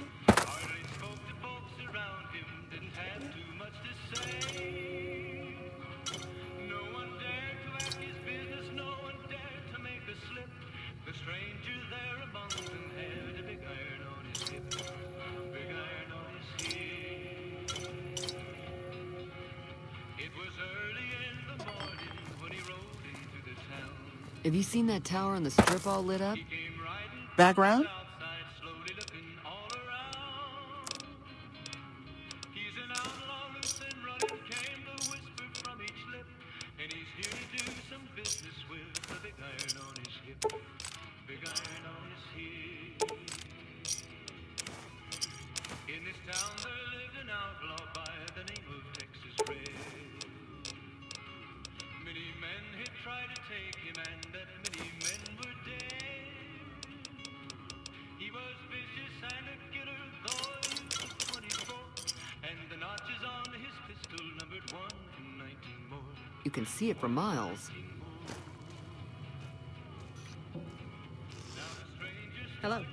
Have you seen that tower on the strip all lit up? Background? You can see it for miles. Hello.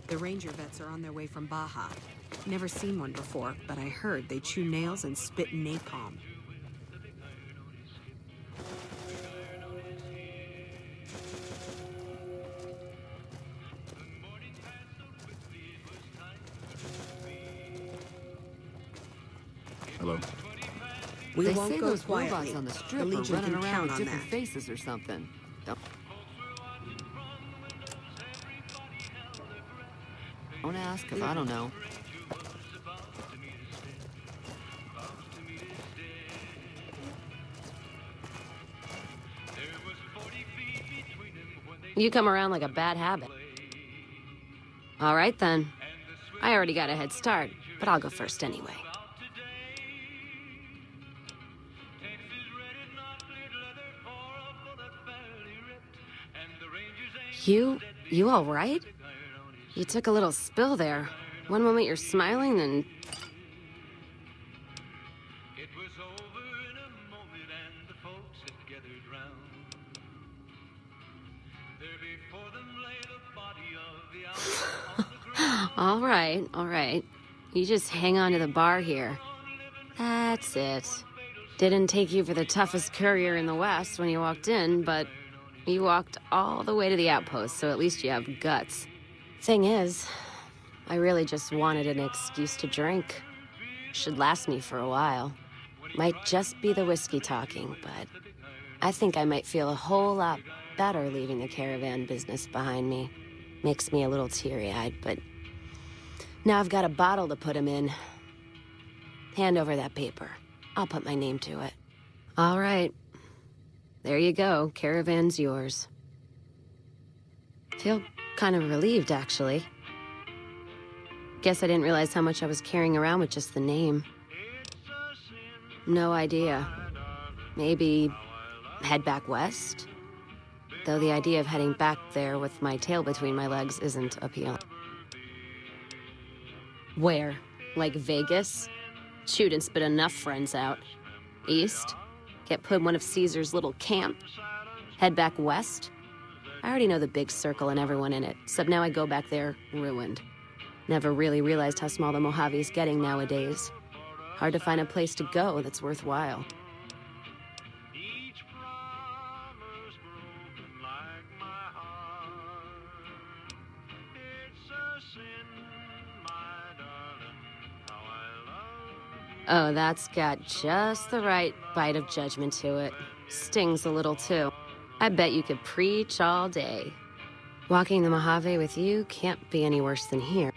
The ranger vets are on their way from Baja. Never seen one before, but I heard they chew nails and spit napalm. Hello. We They won't say go those robots quietly. on the The strip are Legion running can around count with on different that. faces or something. Don't ask, because I don't know. You come around like a bad habit. All right, then. I already got a head start, but I'll go first anyway. You all right? You took a little spill there. One moment you're smiling, then... All right. You just hang on to the bar here. That's it. Didn't take you for the toughest courier in the West when you walked in, but you walked all the way to the outpost, so at least you have guts. Thing is, I really just wanted an excuse to drink. Should last me for a while. Might just be the whiskey talking, but I think I might feel a whole lot better leaving the caravan business behind me. Makes me a little teary-eyed, but now I've got a bottle to put him in. Hand over that paper. I'll put my name to it. All right. There you go. Caravan's yours. Feel kind of relieved, actually. Guess I didn't realize how much I was carrying around with just the name. No idea. Maybe head back west? Though the idea of heading back there with my tail between my legs isn't appealing. Where? Like Vegas? Shoot and spit enough friends out. East? Get put in one of Caesar's little camp? Head back west? I already know the big circle and everyone in it, except now I go back there ruined. Never really realized how small the Mojave's getting nowadays. Hard to find a place to go that's worthwhile. Oh, that's got just the right bite of judgment to it. Stings a little, too. I bet you could preach all day. Walking the Mojave with you can't be any worse than here.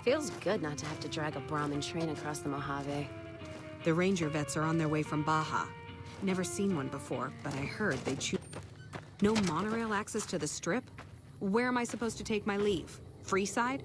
Feels good not to have to drag a Brahmin train across the Mojave. The ranger vets are on their way from Baja. Never seen one before, but I heard they chew. No monorail access to the Strip? Where am I supposed to take my leave? Freeside?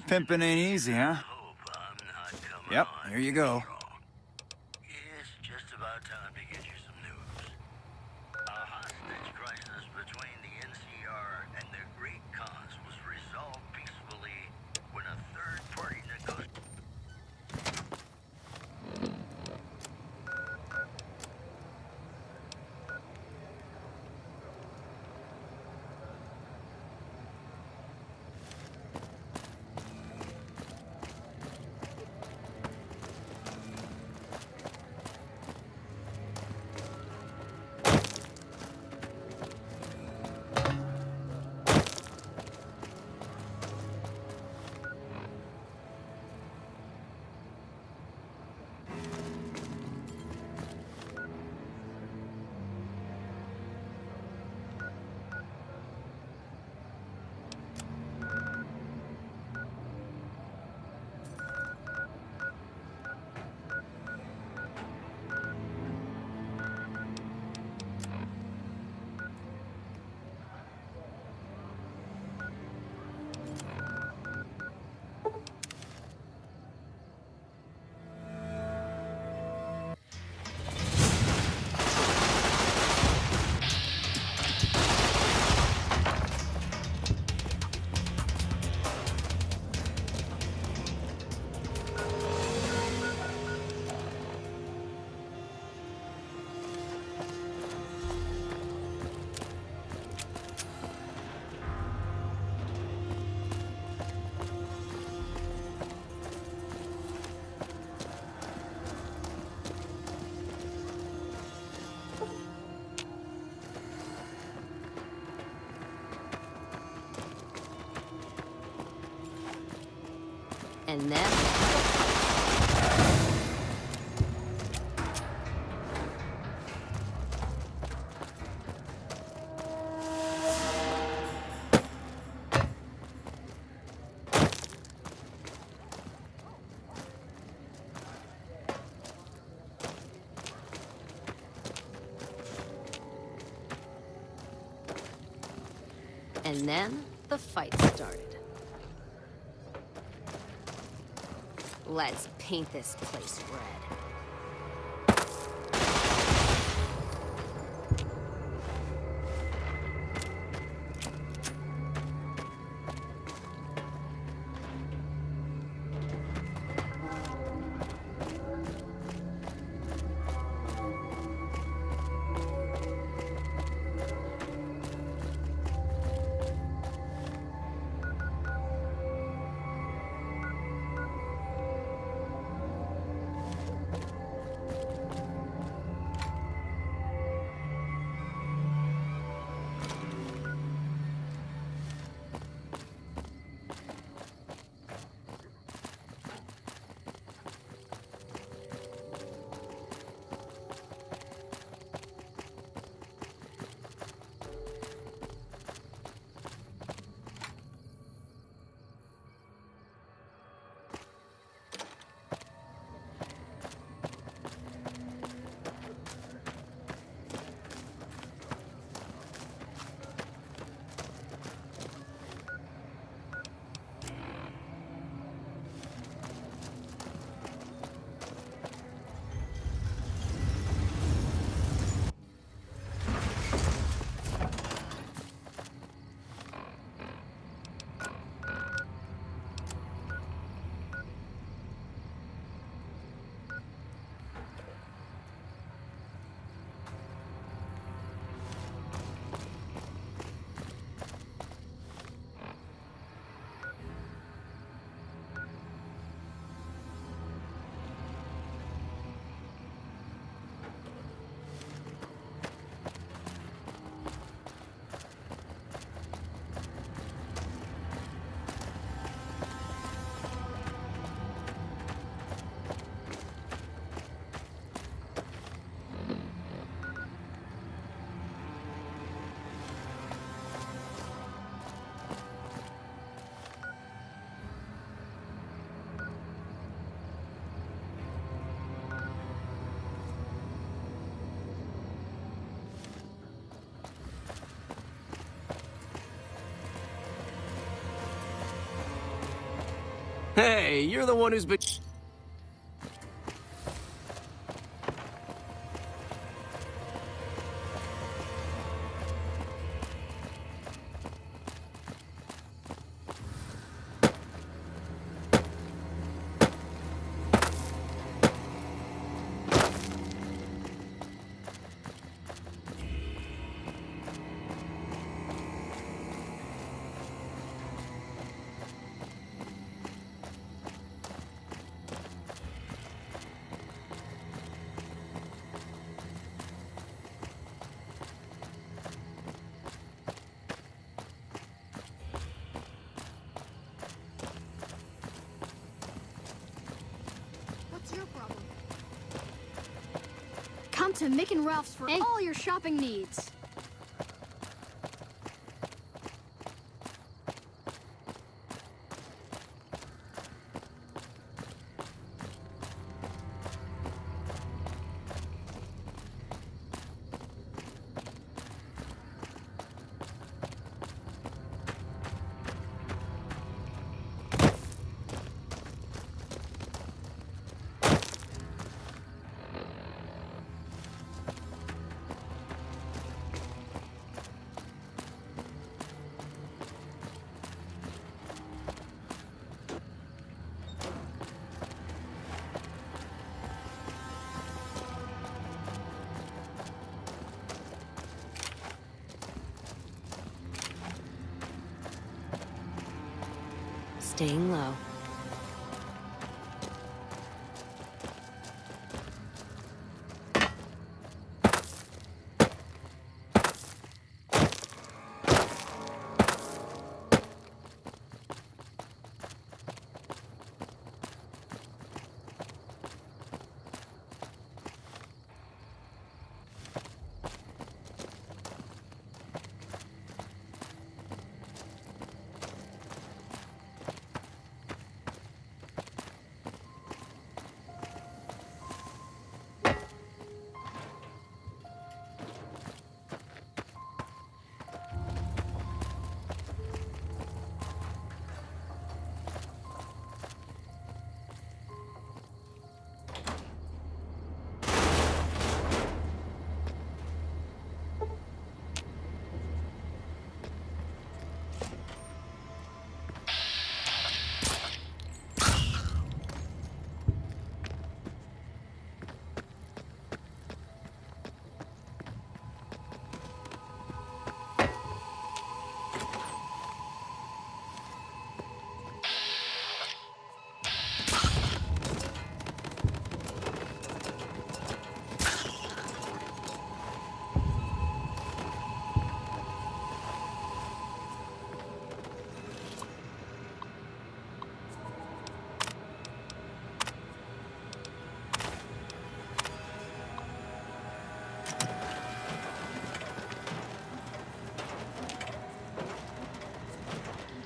Pimping ain't easy, huh? Yep, here you go. It's just about time to get you some news. A hostage crisis between the NCR and the Great Khans was resolved peacefully when a third-party negotiator... And then... And then the fight started. Let's paint this place red. Hey, you're the one who's been... What's your problem? Come to Mick and Ralph's for all your shopping needs. Staying low.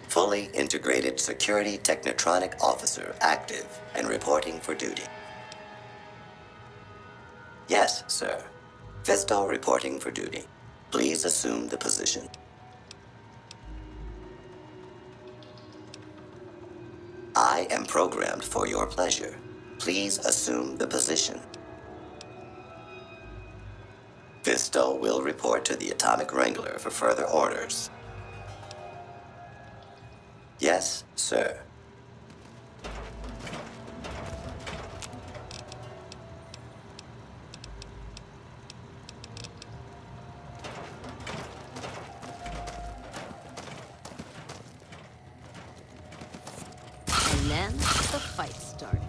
Fully integrated security technotronic officer active and reporting for duty. Yes, sir. Fisto reporting for duty. Please assume the position. I am programmed for your pleasure. Please assume the position. Fisto will report to the Atomic Wrangler for further orders. Yes, sir. And then the fight started.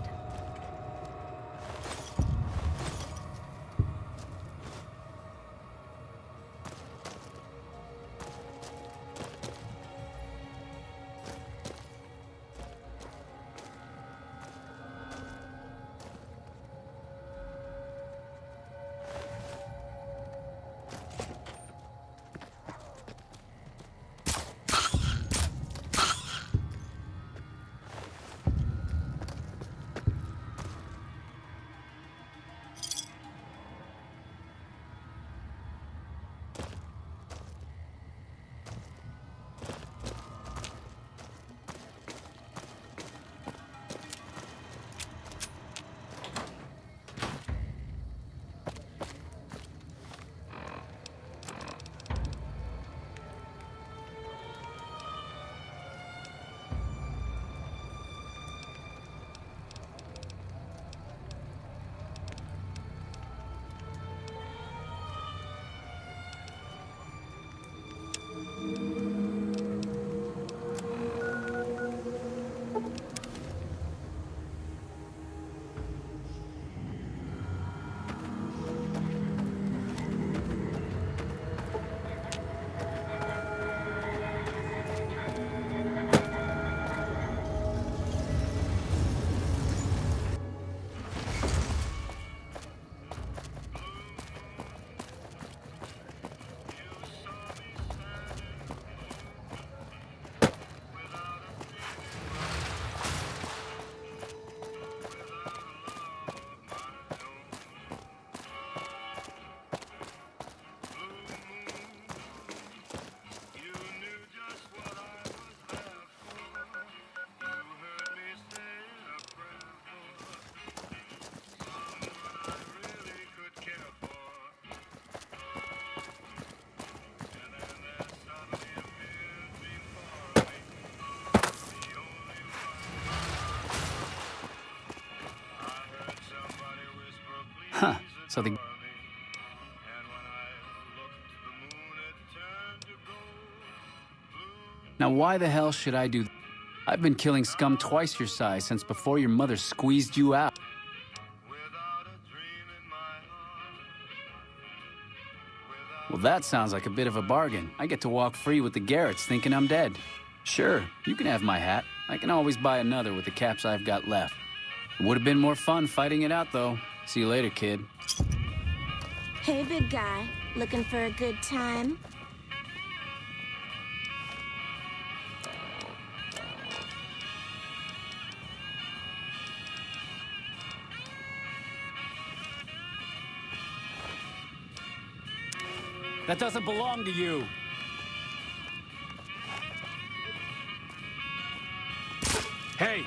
Now why the hell should I do... I've been killing scum twice your size since before your mother squeezed you out. Well, that sounds like a bit of a bargain. I get to walk free with the Garretts thinking I'm dead. Sure, you can have my hat. I can always buy another with the caps I've got left. It would have been more fun fighting it out, though. See you later, kid. Hey, big guy. Looking for a good time? That doesn't belong to you. Hey!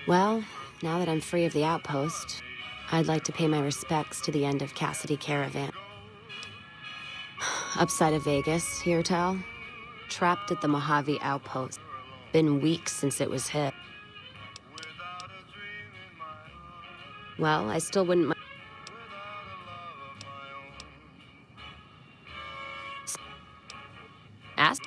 Well, now that I'm free of the outpost, I'd like to pay my respects to the end of Cassidy Caravan. Upside of Vegas, here, Tal. Trapped at the Mojave outpost. Been weeks since it was hit. Well, I still wouldn't mind. Ask?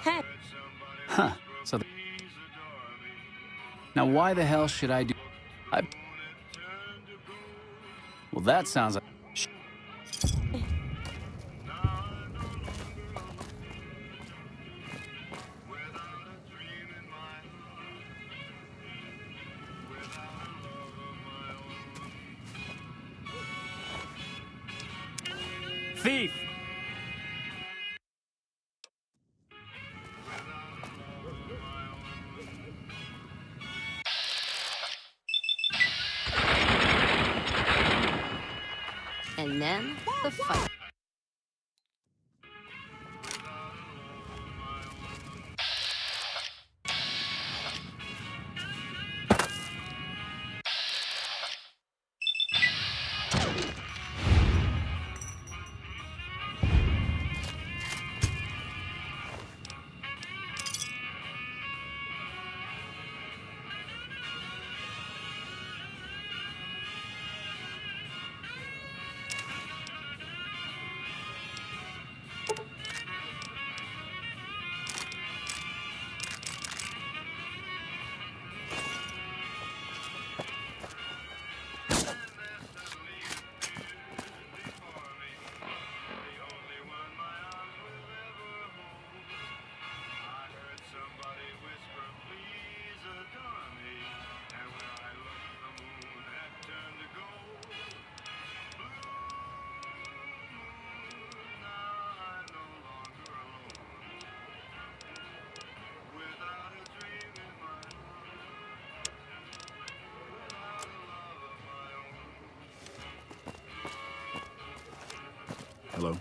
Hey. Huh, so... Now why the hell should I do... Well, that sounds like... Thief! And then, the fight. Hello?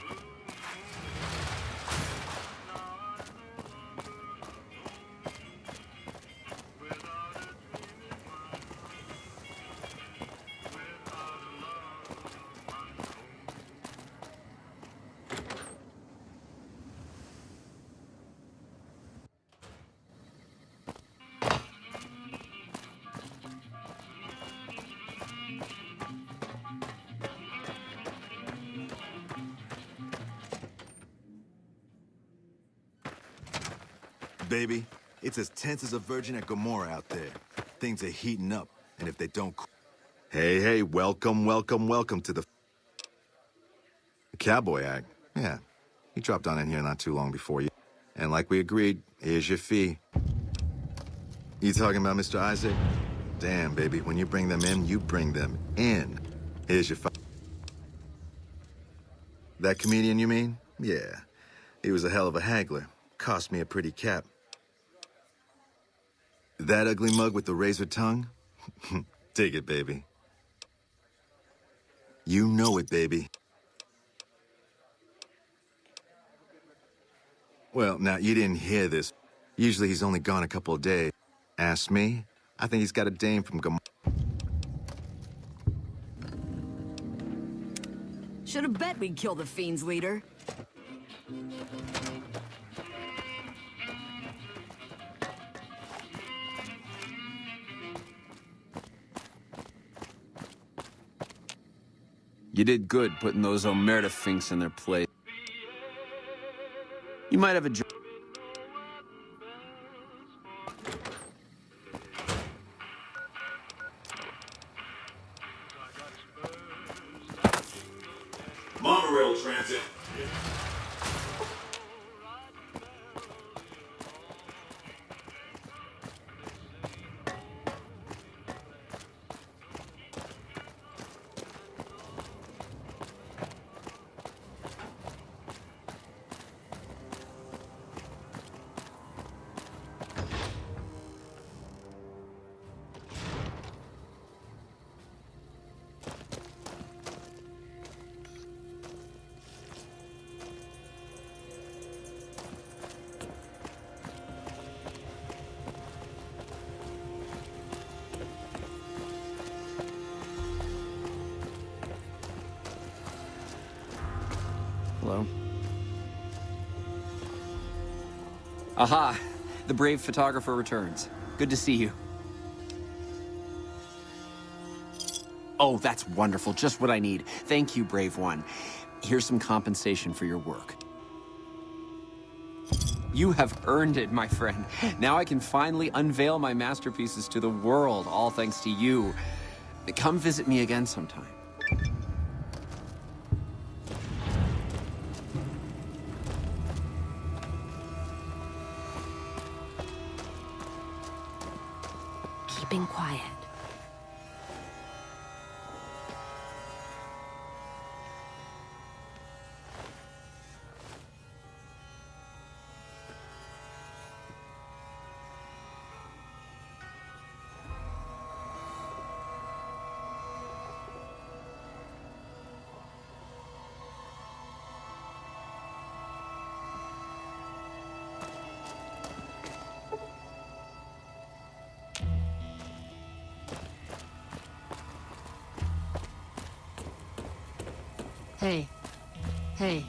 Baby, it's as tense as a virgin at Gomorrah out there. Things are heating up, and if they don't... Hey, welcome to the Cowboy Act. Yeah, he dropped on in here not too long before you. And like we agreed, here's your fee. You talking about Mr. Isaac? Damn, baby, when you bring them in, you bring them in. Here's your That comedian, you mean? Yeah, he was a hell of a haggler. Cost me a pretty cap. That ugly mug with the razor tongue? Take it, baby. You know it, baby. Well, now, you didn't hear this. Usually he's only gone a couple of days. Ask me, I think he's got a dame from Gomorrah. Should have bet we'd kill the Fiend's leader. You did good putting those Omerta finks in their place. You might have a job. Monorail transit. Hello? Aha! The brave photographer returns. Good to see you. Oh, that's wonderful. Just what I need. Thank you, brave one. Here's some compensation for your work. You have earned it, my friend. Now I can finally unveil my masterpieces to the world, all thanks to you. Come visit me again sometime. Keeping quiet. Hey. Hey.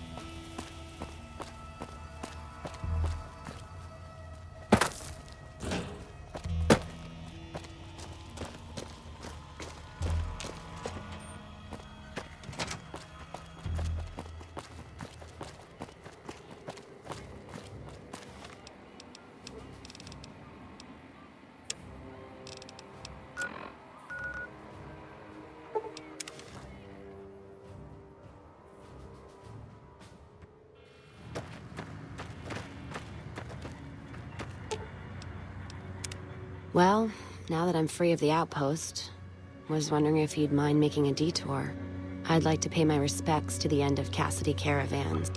Well, now that I'm free of the outpost, was wondering if you'd mind making a detour. I'd like to pay my respects to the end of Cassidy Caravans.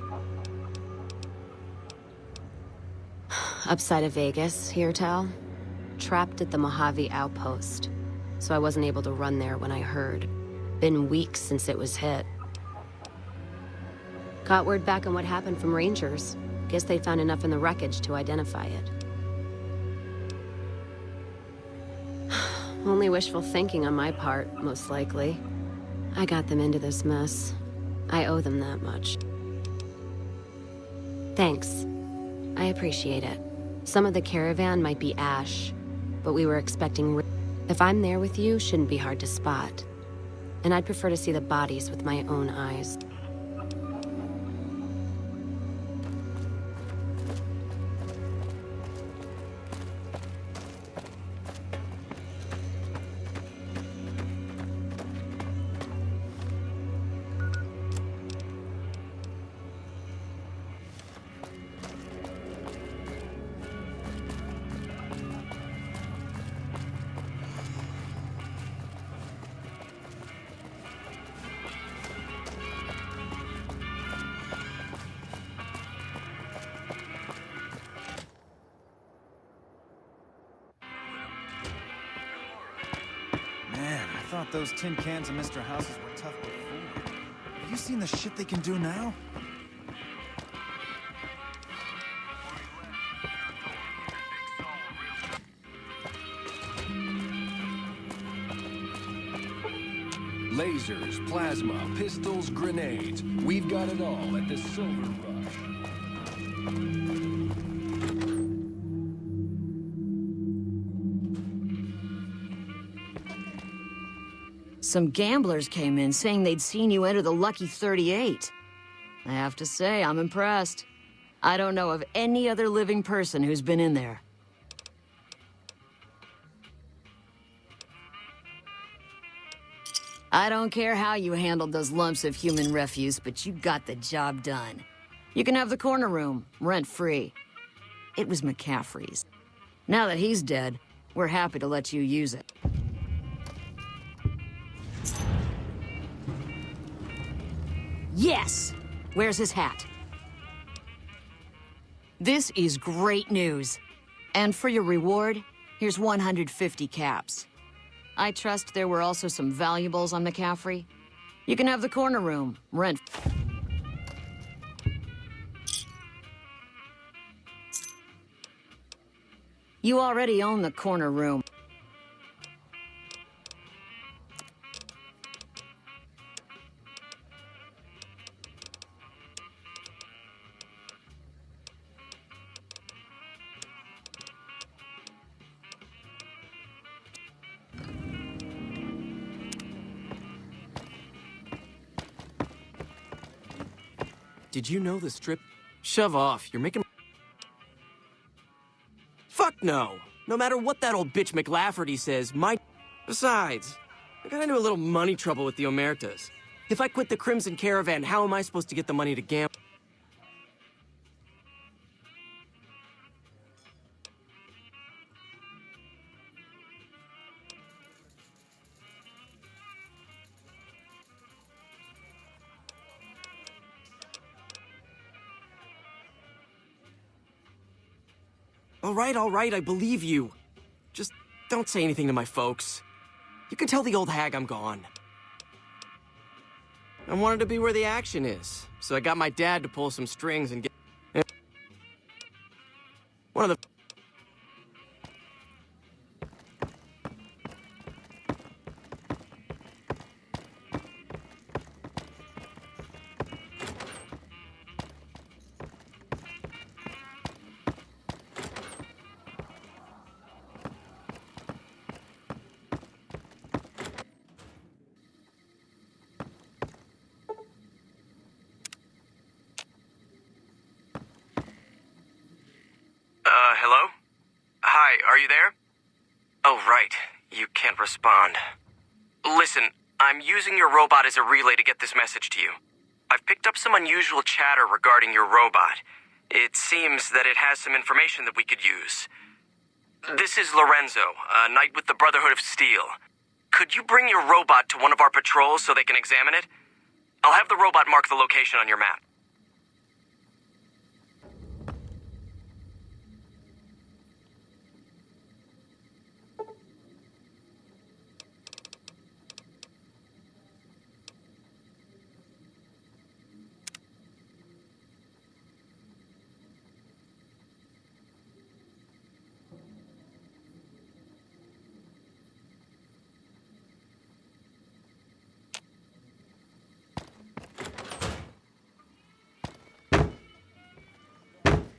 Upside of Vegas, hear tell? Trapped at the Mojave outpost, so I wasn't able to run there when I heard. Been weeks since it was hit. Got word back on what happened from Rangers. Guess they found enough in the wreckage to identify it. Only wishful thinking on my part, most likely. I got them into this mess. I owe them that much. Thanks. I appreciate it. Some of the caravan might be ash, but we were expecting... If I'm there with you, shouldn't be hard to spot. And I'd prefer to see the bodies with my own eyes. Man, I thought those tin cans and Mr. Houses were tough before. Have you seen the shit they can do now? Lasers, plasma, pistols, grenades. We've got it all at the Silver Rush. Some gamblers came in saying they'd seen you enter the Lucky 38. I have to say, I'm impressed. I don't know of any other living person who's been in there. I don't care how you handled those lumps of human refuse, but you got the job done. You can have the corner room, rent-free. It was McCaffrey's. Now that he's dead, we're happy to let you use it. Yes! Where's his hat? This is great news. And for your reward, here's 150 caps. I trust there were also some valuables on McCaffrey. You can have the corner room, rent. You already own the corner room. Did you know the strip? Shove off. You're making... Fuck no. No matter what that old bitch McLafferty says, my... Besides, I got into a little money trouble with the Omertas. If I quit the Crimson Caravan, how am I supposed to get the money to gamble? All right, I believe you. Just don't say anything to my folks. You can tell the old hag I'm gone. I wanted to be where the action is, so I got my dad to pull some strings and get... One of the... Hello? Hi, are you there? Oh, right. You can't respond. Listen, I'm using your robot as a relay to get this message to you. I've picked up some unusual chatter regarding your robot. It seems that it has some information that we could use. This is Lorenzo, a knight with the Brotherhood of Steel. Could you bring your robot to one of our patrols so they can examine it? I'll have the robot mark the location on your map.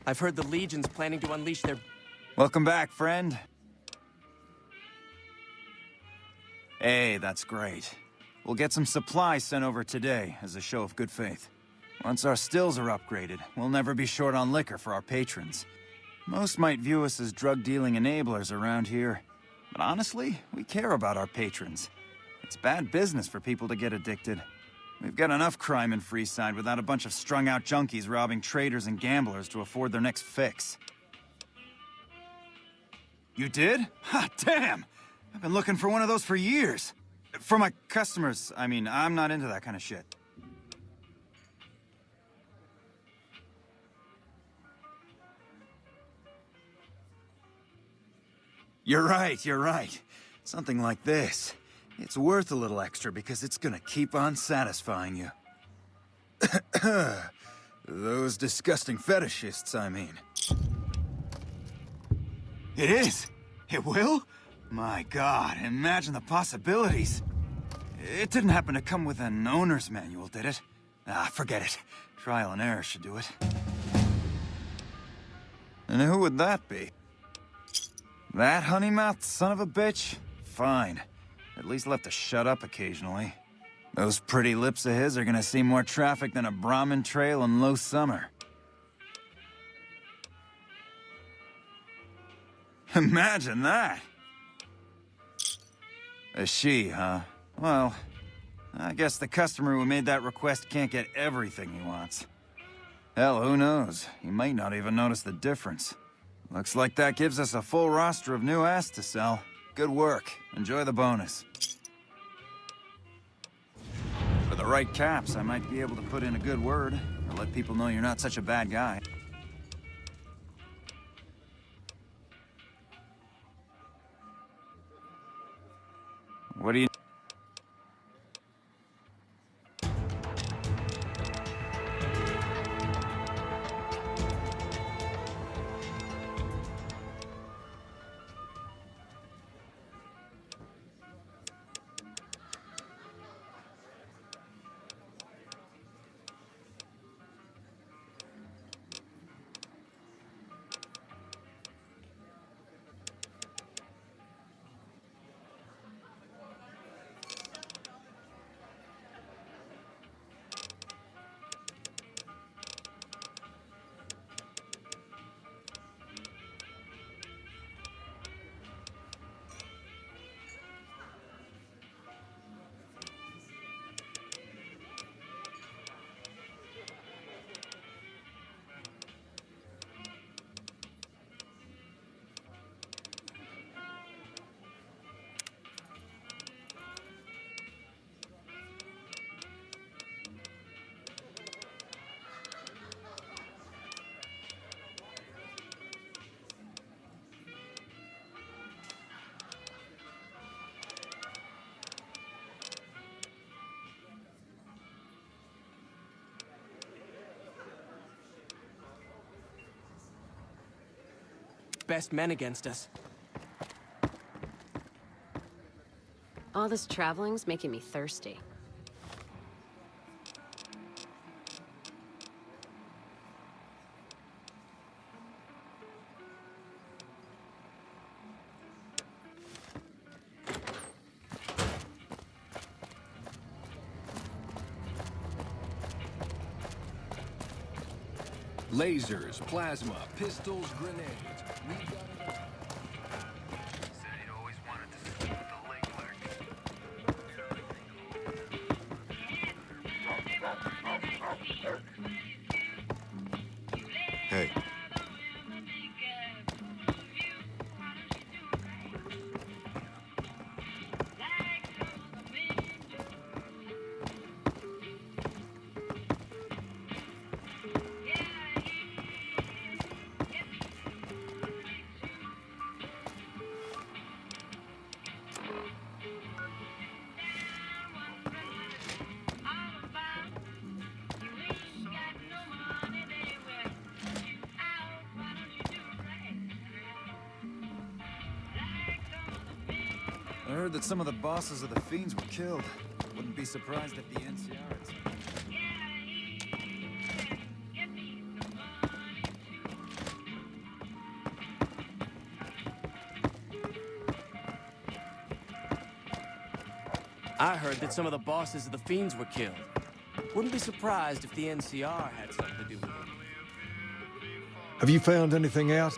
I've heard the Legion's planning to unleash their... Welcome back, friend. Hey, that's great. We'll get some supplies sent over today as a show of good faith. Once our stills are upgraded, we'll never be short on liquor for our patrons. Most might view us as drug-dealing enablers around here. But honestly, we care about our patrons. It's bad business for people to get addicted. We've got enough crime in Freeside without a bunch of strung-out junkies robbing traders and gamblers to afford their next fix. You did? Ha, damn! I've been looking for one of those for years. For my customers, I mean, I'm not into that kind of shit. You're right. Something like this. It's worth a little extra because it's gonna keep on satisfying you. Those disgusting fetishists, I mean. It is? It will? My God, imagine the possibilities. It didn't happen to come with an owner's manual, did it? Ah, forget it. Trial and error should do it. And who would that be? That honey-mouthed son of a bitch? Fine. At least left to shut up occasionally. Those pretty lips of his are gonna see more traffic than a Brahmin trail in low summer. Imagine that! A she, huh? Well, I guess the customer who made that request can't get everything he wants. Hell, who knows? He might not even notice the difference. Looks like that gives us a full roster of new ass to sell. Good work. Enjoy the bonus. For the right caps, I might be able to put in a good word, or let people know you're not such a bad guy. What do you... Best men against us. All this traveling's making me thirsty. Lasers, plasma, pistols, grenades. We got it. Hey. I heard that some of the bosses of the Fiends were killed. Wouldn't be surprised if the NCR had something. I heard that some of the bosses of the Fiends were killed. Wouldn't be surprised if the NCR had something to do with it. Have you found anything out?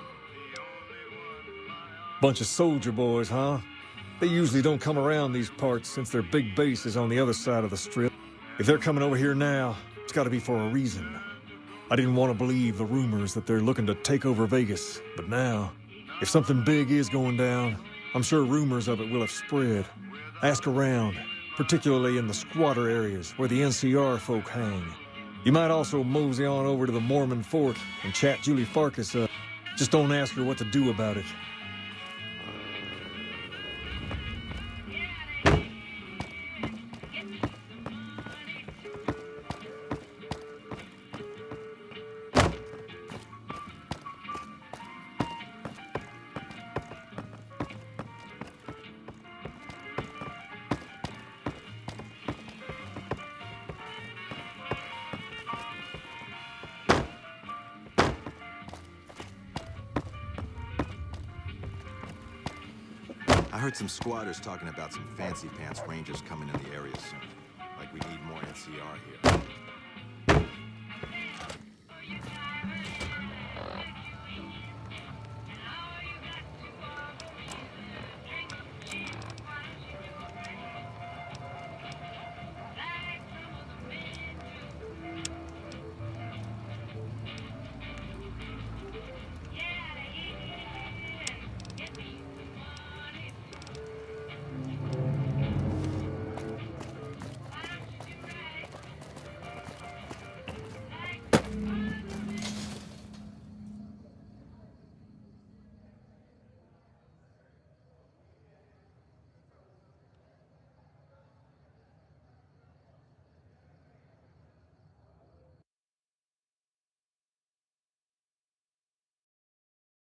Bunch of soldier boys, huh? They usually don't come around these parts since their big base is on the other side of the strip. If they're coming over here now, it's gotta be for a reason. I didn't want to believe the rumors that they're looking to take over Vegas, but now, if something big is going down, I'm sure rumors of it will have spread. Ask around, particularly in the squatter areas where the NCR folk hang. You might also mosey on over to the Mormon fort and chat Julie Farkas up. Just don't ask her what to do about it. heard some squatters talking about some fancy pants rangers coming in the area soon. Like we need more NCR here.